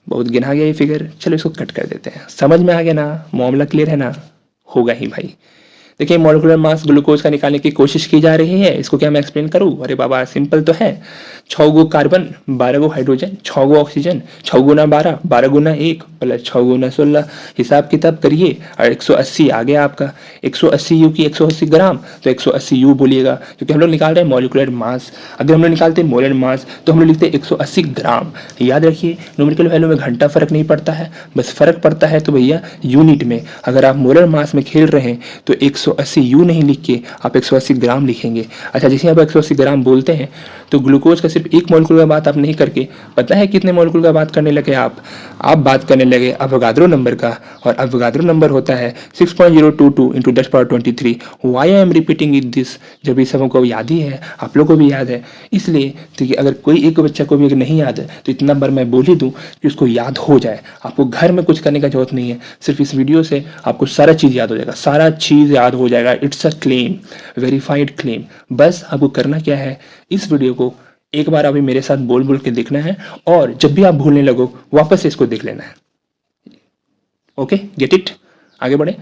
बहुत गिना गया ये फिगर, चलो इसको कट कर देते हैं। समझ में आ गया ना? मामला क्लियर है ना? होगा ही भाई। देखिए मॉलिक्यूलर मास ग्लूकोज का निकालने की कोशिश की जा रही है, इसको क्या मैं एक्सप्लेन करूँ? अरे बाबा सिंपल तो है, 6 गो कार्बन, 12 गो हाइड्रोजन, 6 गो ऑक्सीजन, 6 गुना 12, 12 गुना 1 प्लस 6 गुना 16, हिसाब किताब करिए और 180 आ गया आपका। 180 यू की 180 ग्राम, तो 180 यू बोलिएगा, क्योंकि हम लोग निकाल रहे हैं मॉलिक्यूलर मास। अगर हम लोग निकालते हैं मोलर मास तो हम लोग लिखते हैं 180 ग्राम। याद रखिए न्यूमेरिकल वैल्यू में घंटा फर्क नहीं पड़ता है, बस फर्क पड़ता है तो भैया यूनिट में। अगर आप मोलर मास में खेल रहे हैं तो 180 यू नहीं लिख के आप 180 ग्राम लिखेंगे। अच्छा जैसे आप 180 ग्राम बोलते हैं तो ग्लूकोज का सिर्फ एक मॉलिक्यूल का बात आप नहीं करके, पता है कितने मॉलिक्यूल का बात करने लगे आप बात करने लगे अवोगाद्रो नंबर का, और अवोगाद्रो नंबर होता है 6.022 into 10⁻23। Why I am repeating it this? जब ये सब को याद ही है, आप लोग को भी याद है, इसलिए ठीक है। अगर कोई एक बच्चा को भी अगर नहीं याद है तो इतना बार मैं बोल ही दूँ कि उसको याद हो जाए। आपको घर में कुछ करने का जरूरत नहीं है, सिर्फ इस वीडियो से आपको सारा चीज़ याद हो जाएगा, सारा चीज़ याद हो जाएगा। It's a claim, verified claim. बस आपको करना क्या है, इस वीडियो को एक बार अभी मेरे साथ बोल बोल के देखना है, और जब भी आप भूलने लगो वापस से इसको देख लेना है। Okay, get it? आगे बढ़े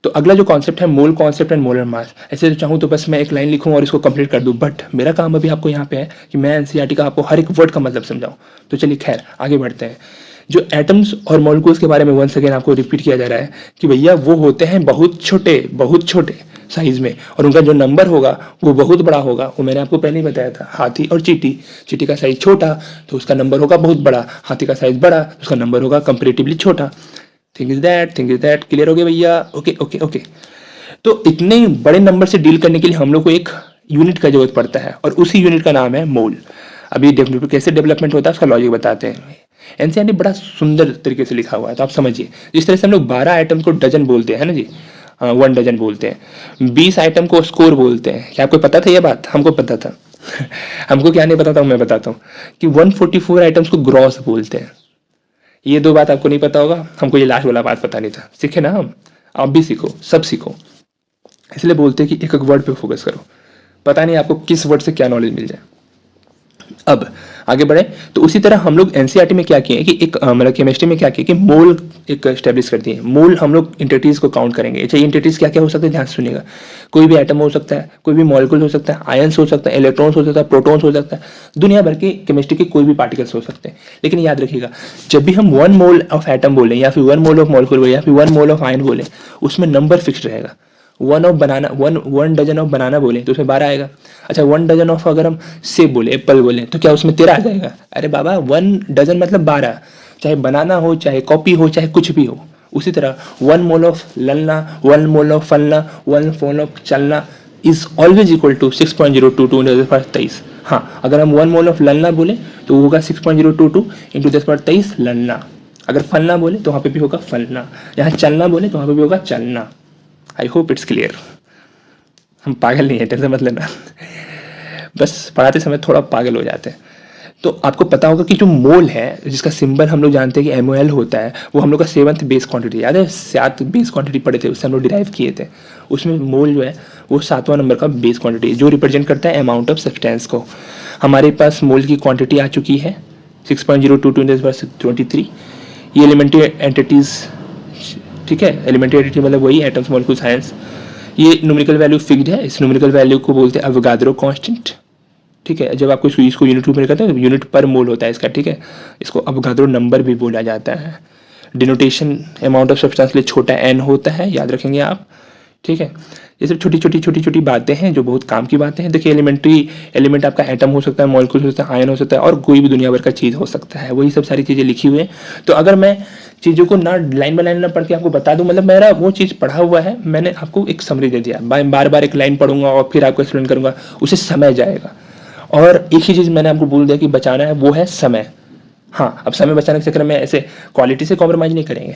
तो अगला जो कॉन्सेप्ट है mole concept and molar mass. ऐसे तो चाहूँ तो बस मैं एक लाइन लिखूँ और इसको कंप्लीट कर दूँ, बट मेरा काम अभी आपको यहाँ पे है कि मैं एनसीईआरटी का आपको हर एक वर्ड का मतलब समझाऊँ। तो चलिए खैर आगे बढ़ते हैं। जो एटम्स और मॉलिक्यूल्स के बारे में वंस अगेन आपको रिपीट किया जा रहा है कि भैया वो होते हैं बहुत छोटे साइज में, और उनका जो नंबर होगा वो बहुत बड़ा होगा। वो मैंने आपको पहले ही बताया था, हाथी और चींटी। चींटी का साइज छोटा तो उसका नंबर होगा बहुत बड़ा, हाथी का साइज बड़ा तो उसका नंबर होगा कंपेरेटिवली छोटा। थिंग इज दैट क्लियर हो गया भैया? Okay okay okay. तो इतने बड़े नंबर से डील करने के लिए हम लोग को एक यूनिट का जरूरत पड़ता है, और उसी यूनिट का नाम है मोल। अभी कैसे डेवलपमेंट होता है उसका लॉजिक बताते हैं। एनसीईआरटी बड़ा सुंदर तरीके से लिखा हुआ है, तो आप समझिए। जिस तरह से हम लोग 12 आइटम को डजन बोलते हैं ना जी, 1 डजन बोलते हैं, 20 आइटम को स्कोर बोलते हैं। क्या आपको पता था ये बात? हमको पता था हमको क्या नहीं पता था, मैं बताता हूँ कि 144 आइटम्स को ग्रॉस बोलते हैं। ये 2 बात आपको नहीं पता होगा, हमको ये लास्ट वाला बात पता नहीं था। सीखे ना हम, आप भी सीखो, सब सीखो। इसलिए बोलते हैं कि एक एक वर्ड पे फोकस करो, पता नहीं आपको किस वर्ड से क्या नॉलेज मिल जाए। अब आगे बढ़े तो उसी तरह हम लोग एनसीईआरटी में क्या किए कि एक मतलब केमिस्ट्री में क्या किया कि मोल एक एस्टेब्लिश कर दिए। मोल हम लोग इंटिटीज को काउंट करेंगे। अच्छा, इंटिटीज क्या क्या हो सकते हैं, ध्यान से सुनिएगा। कोई भी एटम हो सकता है, कोई भी मॉलिक्यूल हो सकता है, आयंस हो सकता है, इलेक्ट्रॉन्स हो सकता है, प्रोटॉन्स हो सकता है, दुनिया भर के केमिस्ट्री के कोई भी पार्टिकल्स हो सकते हैं। लेकिन याद रखिएगा, जब भी हम 1 मोल ऑफ एटम बोले या फिर 1 मोल ऑफ मॉलिक्यूल बोले या फिर 1 मोल ऑफ आयन बोले, उसमें नंबर फिक्स्ड रहेगा। 1 डजन ऑफ बनाना बोले तो उसमें 12 आएगा। अच्छा, 1 डजन ऑफ अगर हम सेब बोले, एप्पल बोले, तो क्या उसमें 13 आ जाएगा? अरे बाबा, 1 डजन मतलब 12, चाहे बनाना हो, चाहे कॉपी हो, चाहे कुछ भी हो। उसी तरह 1 मोल ऑफ ललना, 1 मोल ऑफ फलना, 1 मोल ऑफ चलना is always equal to 6.022 into 1023। हाँ, अगर हम 1 मोल ऑफ ललना बोले तो वो होगा 6.022 इंटू 1023 ललना। अगर फलना बोले तो वहाँ पे भी होगा फलना। यहाँ चलना बोले तो वहाँ पे भी होगा चलना। I hope it's clear. हम पागल नहीं है, टेंशन मत लेना। बस पढ़ाते समय थोड़ा पागल हो जाते हैं। तो आपको पता होगा कि जो मोल है, जिसका सिंबल हम लोग जानते हैं कि MOL होता है, वो हम लोग का 7th बेस क्वांटिटी। याद है 7 बेस क्वांटिटी पढ़े थे, उससे हम लोग डिराइव किए थे। उसमें मोल जो है वो 7वां नंबर का बेस क्वांटिटी जो रिप्रेजेंट करता है अमाउंट ऑफ सब्सटेंस को। हमारे पास मोल की क्वांटिटी आ चुकी है 6.022 ये एलिमेंट्री एंटिटीज, ठीक है। एलिमेंट्री एंटिटी मतलब वही एटम्स, मॉलिक्यूल्स, आयंस। ये न्यूमेरिकल वैल्यू फिक्स्ड है। इस न्यूमेरिकल वैल्यू को बोलते हैं अवोगाद्रो कांस्टेंट, ठीक है। जब आपको इसको यूनिट रूप में करते हैं तो यूनिट पर मोल होता है इसका, ठीक है। इसको अवोगाद्रो नंबर भी बोला जाता है। डिनोटेशन अमाउंट ऑफ सब्सटेंस लिए छोटा n होता है, याद रखेंगे आप, ठीक है। ये सब छोटी छोटी बातें हैं जो बहुत काम की बातें हैं। देखिए, एलिमेंट आपका एटम हो सकता है, मॉलिक्यूल हो सकता है, आयन हो सकता है, और कोई भी दुनिया भर का चीज़ हो सकता है। वही सब सारी चीज़ें लिखी हुई है। तो अगर मैं चीज़ों को ना लाइन बाय लाइन ना पढ़ के आपको बता दूं, मतलब मेरा वो चीज़ पढ़ा हुआ है, मैंने आपको एक समरी दे दिया। बार बार एक लाइन पढ़ूंगा और फिर आपको एक्सप्लेन करूंगा, उसे समय जाएगा। और एक ही चीज़ मैंने आपको बोल दिया कि बचाना है, वो है समय। हाँ, अब समय बचाने के चक्कर में ऐसे क्वालिटी से कॉम्प्रोमाइज़ नहीं करेंगे।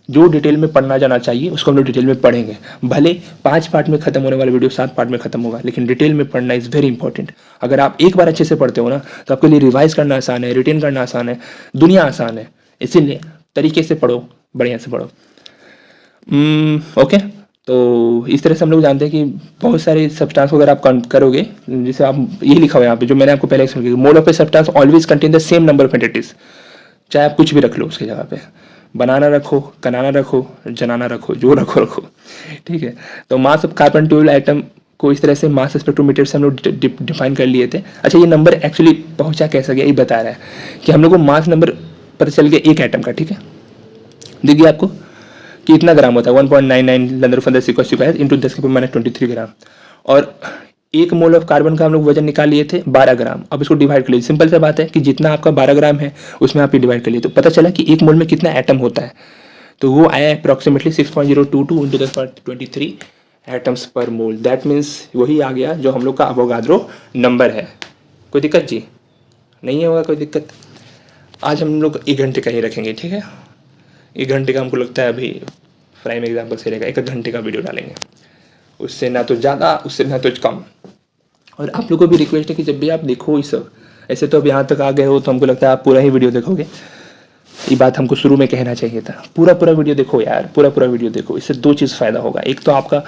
जो डिटेल में पढ़ना जाना चाहिए उसको हम लोग डिटेल में पढ़ेंगे। भले 5 पार्ट में खत्म होने वाला वीडियो 7 पार्ट में खत्म होगा, लेकिन डिटेल में पढ़ना इज़ वेरी इंपॉर्टेंट। अगर आप एक बार अच्छे से पढ़ते हो ना, तो आपके लिए रिवाइज करना आसान है, रिटेन करना आसान है, दुनिया आसान है। इसीलिए तरीके से पढ़ो, बढ़िया से पढ़ो। ओके, तो इस तरह से हम लोग जानते हैं कि बहुत सारे सब्सटेंस को अगर आप करोगे, जैसे आप ये लिखा हुआ है यहाँ पे जो मैंने आपको पहले एक्सप्लेन किया, mole of a substance always contain the same number of entities. चाहे आप कुछ भी रख लो उसकी जगह पे, बनाना रखो, कनाना रखो, जनाना रखो, जो रखो, ठीक है। तो मास ऑफ कार्बन 12 एटम को इस तरह से मास स्पेक्ट्रोमीटर से हम लोग डिफाइन कर लिए थे। अच्छा, ये नंबर एक्चुअली पहुंचा कैसा गया ये बता रहा है कि हम लोग को मास नंबर पता चल गया एक एटम का, ठीक है। देखिए आपको कि इतना ग्राम होता है 1.99 लंदर है इंटू 10⁻23 ग्राम। और 1 मोल ऑफ कार्बन का हम लोग वजन निकाल लिए थे 12 ग्राम। अब इसको डिवाइड कर लीजिए। सिंपल सा बात है कि जितना आपका 12 ग्राम है उसमें आप ये डिवाइड कर लिए, तो पता चला कि 1 मोल में कितना एटम होता है। तो वो आया अप्रॉक्सीमेटली 6.022 इंटू 10⁻23 एटम्स पर मोल। दैट मीन्स वही आ गया जो हम लोग का अवोगाद्रो नंबर है। कोई दिक्कत जी? नहीं होगा कोई दिक्कत? आज हम लोग 1 घंटे का ही रखेंगे, ठीक है। 1 घंटे का हमको लगता है अभी प्राइम एग्जाम्पल से रहेगा, 1 घंटे का वीडियो डालेंगे, उससे ना तो ज़्यादा, उससे ना तो कम। और आप लोगों को भी रिक्वेस्ट है कि जब भी आप देखो ये सब, ऐसे तो अब यहाँ तक आ गए हो तो हमको लगता है आप पूरा ही वीडियो देखोगे। ये बात हमको शुरू में कहना चाहिए था। पूरा वीडियो देखो यार, पूरा वीडियो देखो। इससे 2 चीज़ फ़ायदा होगा। एक तो आपका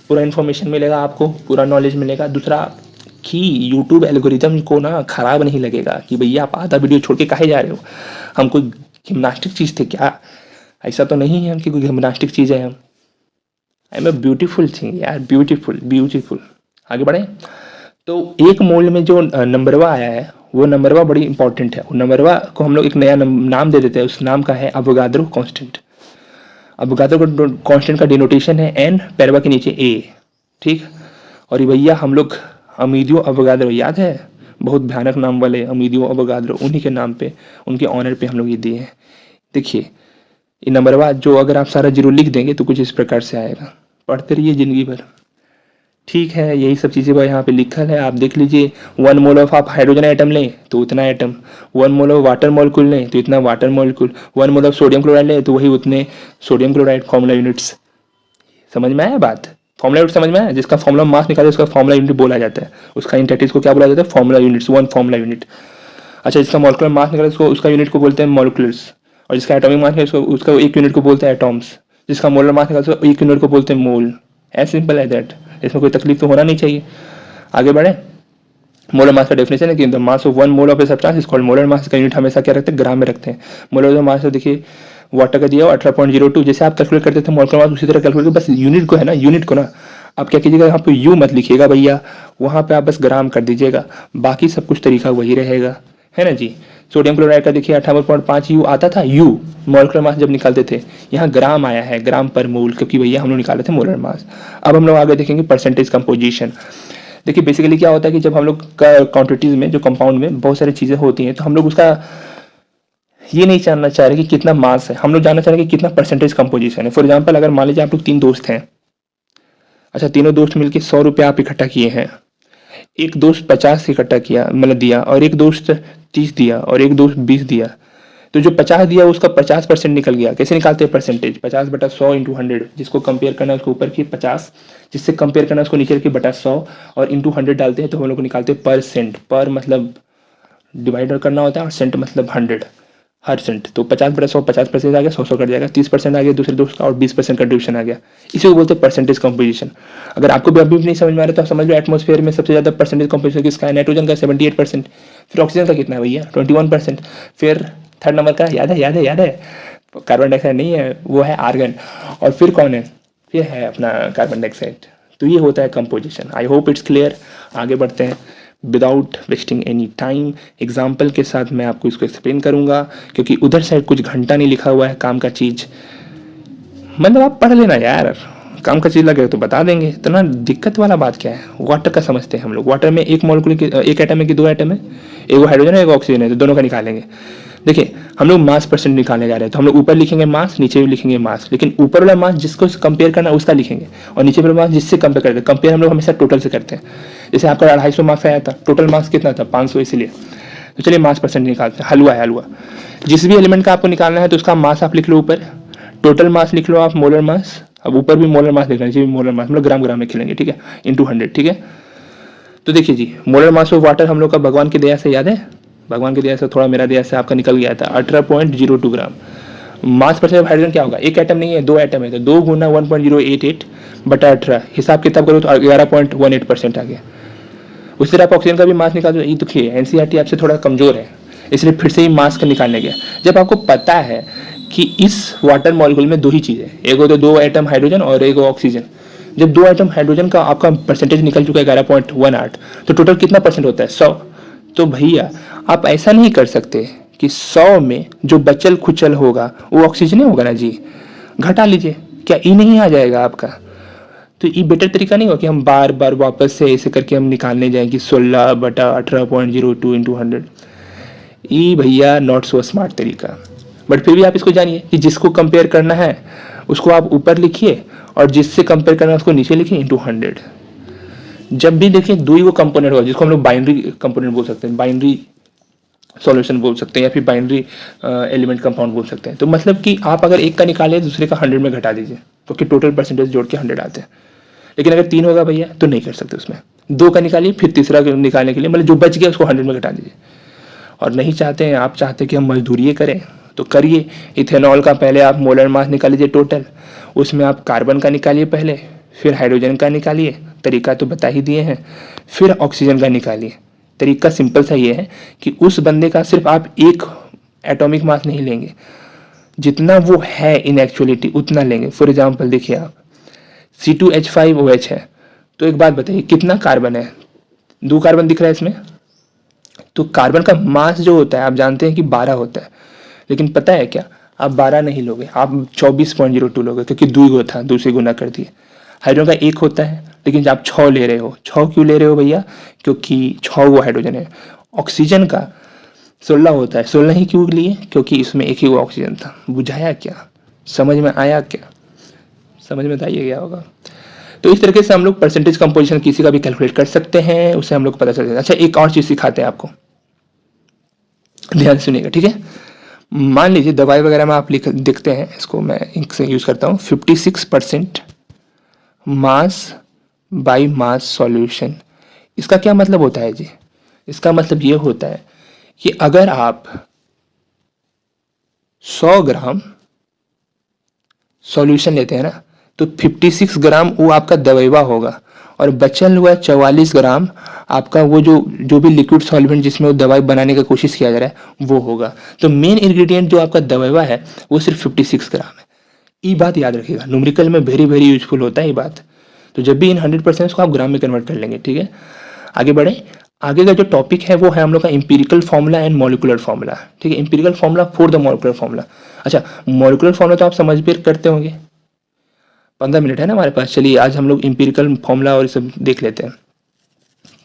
पूरा इन्फॉर्मेशन मिलेगा, आपको पूरा नॉलेज मिलेगा। दूसरा कि यूट्यूब एल्गोरिदम को ना ख़राब नहीं लगेगा कि भैया आप आधा वीडियो छोड़ के काहे जा रहे हो, हम कोई जिम्नास्टिक चीज़ थे क्या? ऐसा तो नहीं है कि कोई जिम्नास्टिक चीज़ है। हम I am a beautiful thing यार, ब्यूटीफुल। आगे बढ़े तो 1 मोल में जो नंबरवा आया है वो नंबरवा बड़ी इंपॉर्टेंट है। वो नंबरवा को हम लोग एक नया नाम दे देते हैं। उस नाम का है अवोगाद्रो कांस्टेंट। अवोगाद्रो कांस्टेंट का डिनोटेशन है n, पैरवा के नीचे a, ठीक। और ये भैया हम लोग अमीडियो अवोगाद्रो, याद है, बहुत भयानक नाम वाले अमीडियो अवोगाद्रो, उन्हीं के नाम पे, उनके ऑनर पे हम लोग ये दिए हैं। देखिए ये नंबरवा जो अगर आप सारा 0 लिख देंगे तो कुछ इस प्रकार से आएगा। पढ़ते रहिए ज़िंदगी भर, ठीक है। यही सब चीज़ें यहाँ पे लिखल है, आप देख लीजिए। 1 मोल ऑफ आप हाइड्रोजन आइटम लें तो उतना item, 1 mole of water molecule लें तो इतना water molecule, 1 mole of sodium chloride लें तो वही उतने सोडियम क्लोराइड। फॉर्मूला यूनिट्स समझ में आया बात? फॉर्मूला यूनिट समझ में आया? जिसका फॉर्मूला मास निकाले उसका फॉर्मूला यूनिट बोला जाता है। उसका इंटेटिस को क्या बोला जाता है? Formula units, 1 formula unit. अच्छा, जिसका मॉलिक्यूलर मास निकाले उसको, उसका यूनिट को बोलते हैं मॉलिक्यूल्स। और जिसका एटॉमिक मास है उसका 1 यूनिट को बोलते हैं एटॉम्स। जिसका मोलर मास निकाले उसको 1 यूनिट को बोलते हैं mole. As simple as that. इसमें कोई तकलीफ तो होना नहीं चाहिए। आगे बढ़े मोलर मास का डेफिनेशन है कि the mass of one mole of a substance is called molar mass. का यूनिट हमेशा क्या रखते हैं, ग्राम में रखते हैं। मोलर मास तो देखिए वाटर का दिया हो 18.02, जैसे आप कैलकुलेट करते थे मोलर मास उसी तरह कैलकुलेट, बस यूनिट को है ना, यूनिट को ना आप क्या कीजिएगा, यहाँ पे यू मत लिखिएगा भैया, वहाँ पे आप बस ग्राम कर दीजिएगा, बाकी सब कुछ तरीका वही रहेगा, है ना जी। सोडियम क्लोराइड का देखिए 58.5 यू आता था, यू मोलर मास जब निकालते थे, यहाँ ग्राम आया है, ग्राम पर मोल, क्योंकि भैया हम लोग निकाले थे मोलर मास। अब हम लोग आगे देखेंगे परसेंटेज कंपोजिशन। देखिए बेसिकली क्या होता है कि जब हम लोग क्वांटिटीज में, जो कंपाउंड में बहुत सारी चीज़ें होती हैं, तो हम लोग उसका ये नहीं जानना चाह रहे कि कितना मास है, हम लोग जानना चाह रहे हैं कि कितना परसेंटेज कंपोजिशन है। फॉर एग्जांपल अगर मान लीजिए आप लोग 3 दोस्त हैं, अच्छा तीनों दोस्त मिलके 100 रुपये आप इकट्ठा किए हैं, एक दोस्त 50 इकट्ठा किया मतलब दिया, और एक दोस्त 30 दिया, और एक दोस्त 20 दिया, तो जो 50 दिया उसका 50% निकल गया। कैसे निकालते हैं परसेंटेज, 50/100 इंटू 100, जिसको कंपेयर करना है उसको ऊपर की 50, जिससे कंपेयर करना है उसको नीचे की बटा 100, और इंटू 100 डालते हैं तो हम लोग को निकालते हैं परसेंट। पर मतलब डिवाइडर करना होता है, और सेंट मतलब 100, हर सेंट। तो 50/100 50% आ गया, 100 कट जाएगा, 30% आ गया दूसरे दोस्त का, और 20% कंट्रीब्यूशन आ गया। इसी को बोलते हैं परसेंटेज कंपोजिशन। अगर आपको भी अभी भी नहीं समझ में आ रहा तो आप समझ लो एटमॉस्फेयर में सबसे ज़्यादा परसेंटेज कंपोजिशन किसका है, नाइट्रोजन का 78%, फिर ऑक्सीजन का कितना है भैया 21%, फिर थर्ड नंबर का याद है, याद है, याद है, कार्बन डाइऑक्साइड नहीं है, वो है आर्गन, और फिर कौन है, फिर है अपना कार्बन डाइऑक्साइड। तो ये होता है composition. I hope it's clear. आगे बढ़ते हैं without wasting any time, example के साथ मैं आपको इसको एक्सप्लेन करूंगा, क्योंकि उधर साइड कुछ घंटा नहीं लिखा हुआ है काम का चीज़, मतलब आप पढ़ लेना यार, काम का चीज़ लगे तो बता देंगे, इतना दिक्कत वाला बात क्या है। वाटर का समझते हैं हम लोग, वाटर में एक मॉलिक्यूल की एक एटम है कि 2 एटम है, एक हाइड्रोजन है एक ऑक्सीजन है, तो दोनों का निकालेंगे। देखिए हम लोग मास परसेंट निकालने जा रहे हैं, तो हम लोग ऊपर लिखेंगे मास, नीचे भी लिखेंगे मास, लेकिन ऊपर वाला मास जिसको कंपेयर करना है उसका लिखेंगे, और नीचे वाला मास जिससे कंपेयर करते हैं। कंपेयर हम लोग हमेशा टोटल से करते हैं। जैसे आपका 250 मार्क्स आया था, टोटल मार्क्स कितना था 500, इसलिए तो चलिए मास परसेंट निकालते हैं। हलवा है हलवा, जिस भी एलिमेंट का आपको निकालना है तो उसका मास आप लिख लो ऊपर, टोटल मास लिख लो आप मोलर मास, अब ऊपर भी मोलर मास लिखना चाहिए, मोलर मास मतलब ग्राम ग्राम में खिलेंगे, ठीक है, इंटू 100, ठीक है। तो देखिए जी मोलर मास ऑफ वाटर हम लोग का भगवान की दया से, याद है, भगवान की दया से, थोड़ा मेरा दया से आपका निकल गया था 18.02 ग्राम। मास परसेंट हाइड्रोजन क्या होगा, एक एटम नहीं है 2 एटम है, तो 2 गुना 1.088 बटा 18, हिसाब किताब करो तो 11.18% आ गया। उसी तरह आप ऑक्सीजन का भी मास निकाल दो। ये देखिए एनसीईआरटी आपसे थोड़ा कमजोर है, इसलिए फिर से ही मास का निकालने गया। जब आपको पता है कि इस वाटर मॉलिक्यूल में दो ही चीज़ है, एक हो तो 2 एटम हाइड्रोजन और एक ऑक्सीजन, जब 2 एटम हाइड्रोजन का आपका परसेंटेज निकल चुका है 11.18, तो टोटल कितना परसेंट होता है 100। तो भैया आप ऐसा नहीं कर सकते कि 100 में जो बचल खुचल होगा वो ऑक्सीजन होगा ना जी, घटा लीजिए, क्या ई नहीं आ जाएगा आपका। तो ये बेटर तरीका नहीं हो कि हम बार बार वापस से ऐसे करके हम निकालने जाएं कि 16/18.02 इंटू 100। ये भैया नॉट सो स्मार्ट तरीका। बट फिर भी आप इसको जानिए कि जिसको कंपेयर करना है उसको आप ऊपर लिखिए, और जिससे कंपेयर करना है उसको नीचे लिखिए इंटू 100। जब भी देखिए दो ही वो कंपोनेंट होगा, जिसको हम लोग बाइनरी कंपोनेंट बोल सकते हैं, बाइनरी सॉल्यूशन बोल सकते हैं, या फिर बाइनरी एलिमेंट कंपाउंड बोल सकते हैं। तो मतलब कि आप अगर एक का निकाले दूसरे का 100 में घटा दीजिए, क्योंकि टोटल परसेंटेज जोड़ के 100 आते हैं। लेकिन अगर 3 होगा भैया तो नहीं कर सकते, उसमें 2 का निकालिए, फिर तीसरा निकालने के लिए मतलब जो बच गया उसको 100 में घटा दीजिए। और नहीं चाहते हैं, आप चाहते हैं कि हम मजदूरी करें तो करिए। इथेनॉल का पहले आप मोलर मास निकाल लीजिए टोटल, उसमें आप कार्बन का निकालिए पहले, फिर हाइड्रोजन का निकालिए, तरीका तो बता ही दिए हैं, फिर ऑक्सीजन का निकालिए। तरीका सिंपल सा ये है कि उस बंदे का सिर्फ आप एक एटॉमिक मास नहीं लेंगे, जितना वो है इन एक्चुअलिटी उतना लेंगे। फॉर एग्जाम्पल देखिए आप C2H5OH है, तो एक बात बताइए कितना कार्बन है, 2 कार्बन दिख रहा है इसमें, तो कार्बन का मास जो होता है आप जानते हैं कि 12 होता है, लेकिन पता है क्या, आप 12 नहीं लोगे, आप 24.02 लोगे, क्योंकि 2 था, 2 से गुना कर दिए। हाइड्रोजन का 1 होता है, लेकिन आप 6 ले रहे हो। 6 क्यों ले रहे हो भैया, क्योंकि 6 वो हाइड्रोजन है। ऑक्सीजन का 16 होता है, 16 ही क्यों लिए, क्योंकि इसमें एक ही वो ऑक्सीजन था। बुझाया क्या, समझ में आया क्या, समझ में तो आइए गया होगा। तो इस तरीके से हम लोग परसेंटेज कंपोजिशन किसी का भी कैलकुलेट कर सकते हैं, उससे हम लोग को पता चल जाता है। अच्छा एक और चीज़ सिखाते हैं आपको, ध्यान सुनिएगा, ठीक है। मान लीजिए दवाई वगैरह में आप लिख देखते हैं, इसको मैं इंक से यूज़ करता हूँ, 56% मास बाई मास सॉल्यूशन। इसका क्या मतलब होता है जी, इसका मतलब ये होता है कि अगर आप 100 ग्राम सॉल्यूशन लेते हैं ना, तो 56 ग्राम वो आपका दवाइवा होगा, और बचल हुआ 44 ग्राम आपका वो जो भी लिक्विड सॉल्वेंट जिसमें वो दवाई बनाने का कोशिश किया जा रहा है वो होगा। तो मेन इंग्रेडिएंट जो आपका दवा है वो सिर्फ 56 ग्राम है। ये बात याद रखिएगा, न्यूमेरिकल में वेरी वेरी यूजफुल होता है ये बात। तो जब भी इन 100% को आप ग्राम में कन्वर्ट कर लेंगे, ठीक है। आगे बढ़े, आगे का जो टॉपिक है वो है हम लोग का empirical formula and molecular formula, ठीक है। Empirical formula for the molecular formula. अच्छा, मॉलिकुलर फार्मूला तो आप समझ भी करते होंगे, 15 मिनट है ना हमारे पास। चलिए आज हम लोग इंपीरिकल फार्मूला और ये सब देख लेते हैं।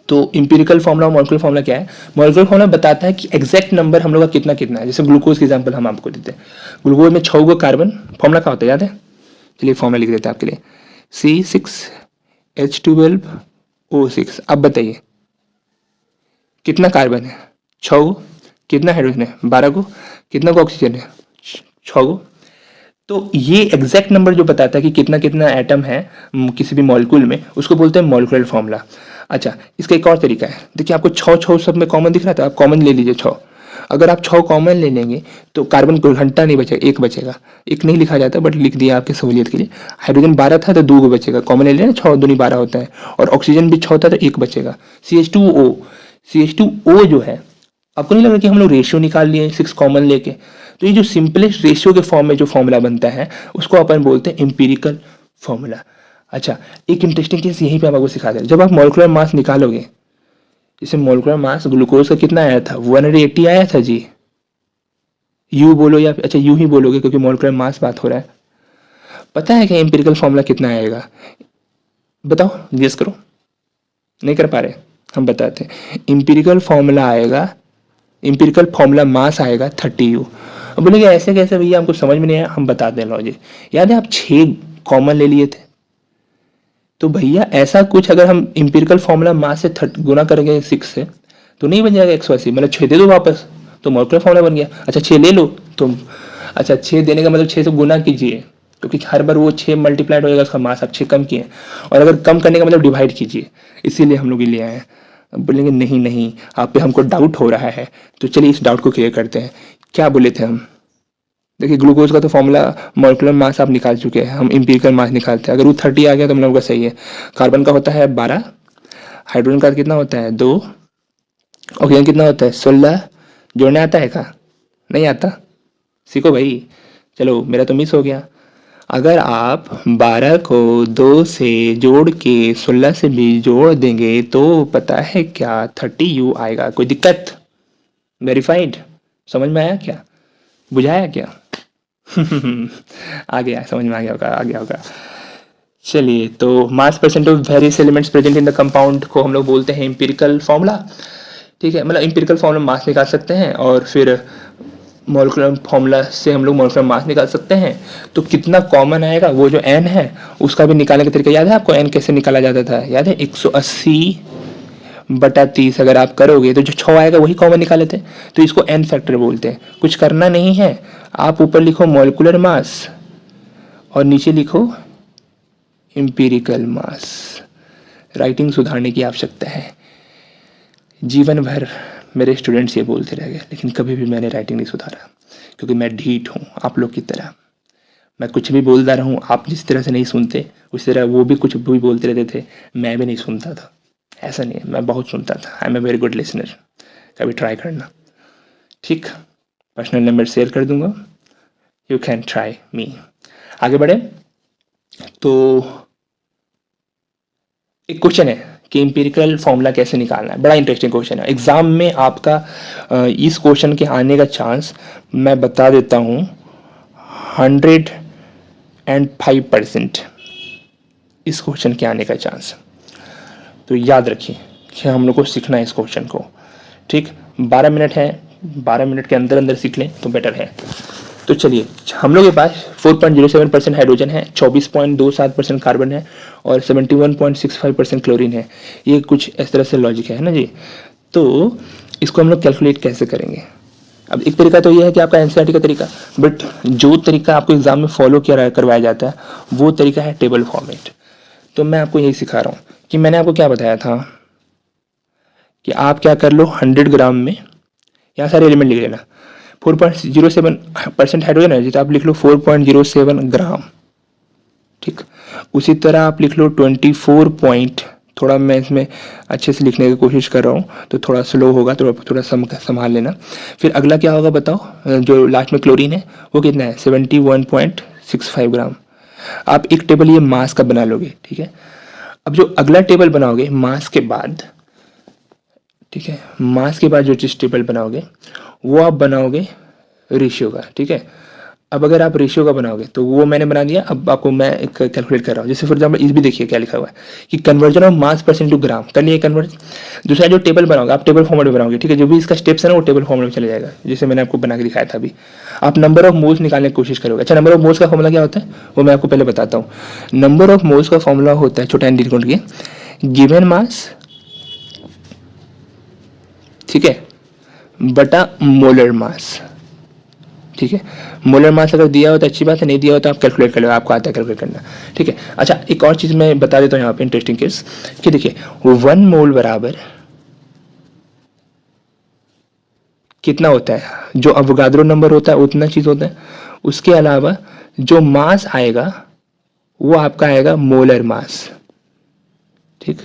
तो इंपीरिकल फार्मूला और मॉलिकुलर फार्मूला क्या है? मॉलिकुलर फार्मूला बताता है कि एग्जैक्ट नंबर हम लोग का कितना कितना है। जैसे ग्लूकोज की एग्जांपल हम आपको देते हैं, ग्लूकोज में 6 गो कार्बन, फार्मूला क्या होता है याद है? चलिए फार्मूला लिख देते हैं आपके लिए, C6H12O6। अब बताइए कितना कार्बन है? 6 गो। कितना हाइड्रोजन है? 12 गो। कितना को ऑक्सीजन है? 6 गो। तो ये एग्जैक्ट नंबर जो बताता है कि कितना कितना एटम है किसी भी मॉलिक्यूल में, उसको बोलते हैं मॉलिकुलर फार्मूला। अच्छा, इसका एक और तरीका है, देखिए आपको 6 सब में कॉमन दिख रहा था, आप कॉमन ले लीजिए 6। अगर आप 6 कॉमन ले लेंगे तो कार्बन को घंटा नहीं बचेगा, एक बचेगा। एक नहीं लिखा जाता बट लिख दिया आपकी सहूलियत के लिए। हाइड्रोजन 12 था तो 2 को बचेगा, कॉमन ले लेना, 6 दूनी 12 होता है। और ऑक्सीजन भी 6 था तो 1 बचेगा। CH2O जो है, आपको नहीं लगा कि हम लोग रेशियो निकाल लिए 6 कॉमन लेके? तो ये जो सिंपलेस्ट रेशियो के फॉर्म में जो फॉर्मूला बनता है उसको अपन बोलते हैं एम्पिरिकल फॉर्मूला। अच्छा, एक इंटरेस्टिंग केस यहीं पे आपको सिखा दें। जब आप मॉलिक्यूलर मास निकालोगे, जैसे मॉलिक्यूलर मास ग्लूकोज का कितना आया था? 180 आया था जी। यू बोलो या अच्छा यू ही बोलोगे क्योंकि मॉलिक्यूलर मास बात हो रहा है। पता है कि एम्पिरिकल फॉर्मूला कितना आएगा? बताओ, गेस करो। नहीं कर पा रहे? हम बताते हैं। एम्पिरिकल फॉर्मूला आएगा, एम्पिरिकल फॉर्मूला मास आएगा 30U। अब बोलेंगे ऐसे कैसे भैया, हमको समझ में नहीं आया। हम बताते हैं लॉजिक। याद है आप 6 कॉमन ले लिए थे, तो भैया ऐसा कुछ अगर हम एम्पिरिकल फॉर्मूला मास से गुना करेंगे 6 से तो नहीं बन जाएगा 180, मतलब 6 दे दो वापस तो मॉलिक्यूलर फॉर्मूला बन गया। अच्छा 6 ले लो तुम, अच्छा 6 देने का मतलब 6 से गुना कीजिए, क्योंकि हर बार वो 6 मल्टीप्लाइड होएगा उसका मास, आप 6 कम किए। और अगर कम करने का मतलब डिवाइड कीजिए, इसीलिए हम लोग ये ले आए हैं। बोलेंगे नहीं नहीं आप पे हमको डाउट हो रहा है, तो चलिए इस डाउट को क्लियर करते हैं। क्या बोले थे हम? देखिए ग्लूकोज का तो फॉर्मूला मॉलिक्यूलर मास आप निकाल चुके हैं, हम एम्पिरिकल मास निकालते हैं। अगर वो 30 आ गया तो हम लोग का सही है। कार्बन का होता है 12, हाइड्रोजन का कितना होता है 2, ऑक्सीजन कितना होता है 16। जोड़ने आता है क्या? नहीं आता, सीखो भाई। चलो मेरा तो मिस हो गया। अगर आप 12 को 2 से जोड़ के 16 से भी जोड़ देंगे तो पता है क्या 30U आएगा। कोई दिक्कत? वेरीफाइड? समझ में आया क्या? बुझाया क्या? आ गया, समझ में आ गया होगा, आ गया होगा। चलिए, तो मास percent of various elements present in the compound को हम लोग बोलते हैं एम्पिरिकल फॉर्मूला, ठीक है। मतलब एम्पिरिकल फॉर्मूला मास निकाल सकते हैं और फिर मॉलिक्यूलर फॉर्मूला से हम लोग मॉलिक्यूलर मास निकाल सकते हैं। तो कितना कॉमन आएगा, वो जो n है उसका भी निकालने का तरीका याद है आपको? n कैसे निकाला जाता था याद है? 180/30 अगर आप करोगे तो जो 6 आएगा वही कॉमन निकाले थे, तो इसको n फैक्टर बोलते हैं। कुछ करना नहीं है, आप ऊपर लिखो मॉलिक्यूलर मास और नीचे लिखो एम्पिरिकल मास। राइटिंग सुधारने की आवश्यकता है। जीवन भर मेरे स्टूडेंट्स ये बोलते रह गए, लेकिन कभी भी मैंने राइटिंग नहीं सुधारा, क्योंकि मैं ढीठ हूँ आप लोग की तरह। मैं कुछ भी बोलता रहूँ, आप जिस तरह से नहीं सुनते उस तरह वो भी कुछ भी बोलते रहते थे, मैं भी नहीं सुनता था। ऐसा नहीं है, मैं बहुत सुनता था। I am a very good listener. कभी ट्राई करना, ठीक? पर्सनल नंबर शेयर कर दूंगा, यू कैन ट्राई मी। आगे बढ़े तो एक क्वेश्चन है कि एम्पिरिकल फॉर्मूला कैसे निकालना है। बड़ा इंटरेस्टिंग क्वेश्चन है। एग्जाम में आपका इस क्वेश्चन के आने का चांस मैं बता देता हूँ 105% इस क्वेश्चन के आने का चांस। तो याद रखिए कि हम लोग को सीखना है इस क्वेश्चन को, ठीक? 12 मिनट है, 12 मिनट के अंदर अंदर सीख लें तो बेटर है। तो चलिए, हम लोग के पास 4.07% हाइड्रोजन है, 24.27% कार्बन है और 71.65% क्लोरीन है। ये कुछ इस तरह से लॉजिक है ना जी। तो इसको हम लोग कैलकुलेट कैसे करेंगे? अब एक तरीका तो ये है कि आपका एनसीईआरटी का तरीका, बट जो तरीका आपको एग्जाम में फॉलो करवाया जाता है वो तरीका है टेबल फॉर्मेट। तो मैं आपको यही सिखा रहा हूँ कि मैंने आपको क्या बताया था कि आप क्या कर लो, 100 ग्राम में यहाँ सारे एलिमेंट लिख लेना। 4.07% हाइड्रोजन है तो आप लिख लो 4.07 ग्राम, ठीक? उसी तरह आप लिख लो 24.3 थोड़ा मैं इसमें अच्छे से लिखने की कोशिश कर रहा हूँ, तो थोड़ा स्लो होगा, थोड़ा संभाल लेना। फिर अगला क्या होगा बताओ, जो लास्ट में क्लोरीन है वो कितना है, 71.65 ग्राम। आप एक टेबल ये मास का बना लोगे, ठीक है। अब जो अगला टेबल बनाओगे मास के बाद, ठीक है, मास के बाद जो चीज़ टेबल बनाओगे वो आप बनाओगे रेशियो का, ठीक है। अब अगर आप रेशियो का बनाओगे तो वो मैंने बना दिया। अब आपको मैं एक कैलकुलेट कर रहा हूँ, जैसे फॉर एग्जाम्पल इस भी देखिए क्या लिखा हुआ है कि conversion of mass percent to gram, कर लिए कन्वर्ट। दूसरा जो टेबल बनाओगे आप टेबल फॉर्मेट में बनाओगे, ठीक है, जो भी इसका स्टेप्स है ना वो टेबल फॉर्मेट में चले जाएगा, जैसे मैंने आपको बना के दिखाया था अभी। आप नंबर ऑफ मोल्स निकालने की कोशिश करोगे। अच्छा, नंबर ऑफ मोल्स का फॉर्मूला क्या होता है वो मैं आपको पहले बताता हूँ। नंबर ऑफ मोल्स का फॉर्मूला होता है, छोटा एन के गिवन मास, ठीक है, बटा मोलर मास, ठीक है। मोलर मास अगर दिया हो तो अच्छी बात है, नहीं दिया हो तो आप कैलकुलेट कर लो, आपको आता है कैलकुलेट करना, ठीक है। अच्छा, एक और चीज़ मैं बता देता हूँ यहाँ पे इंटरेस्टिंग केस कि देखिए 1 मोल बराबर कितना होता है, जो अवोगाद्रो नंबर होता है उतना चीज़ होता है। उसके अलावा जो मास आएगा वो आपका आएगा मोलर मास, ठीक।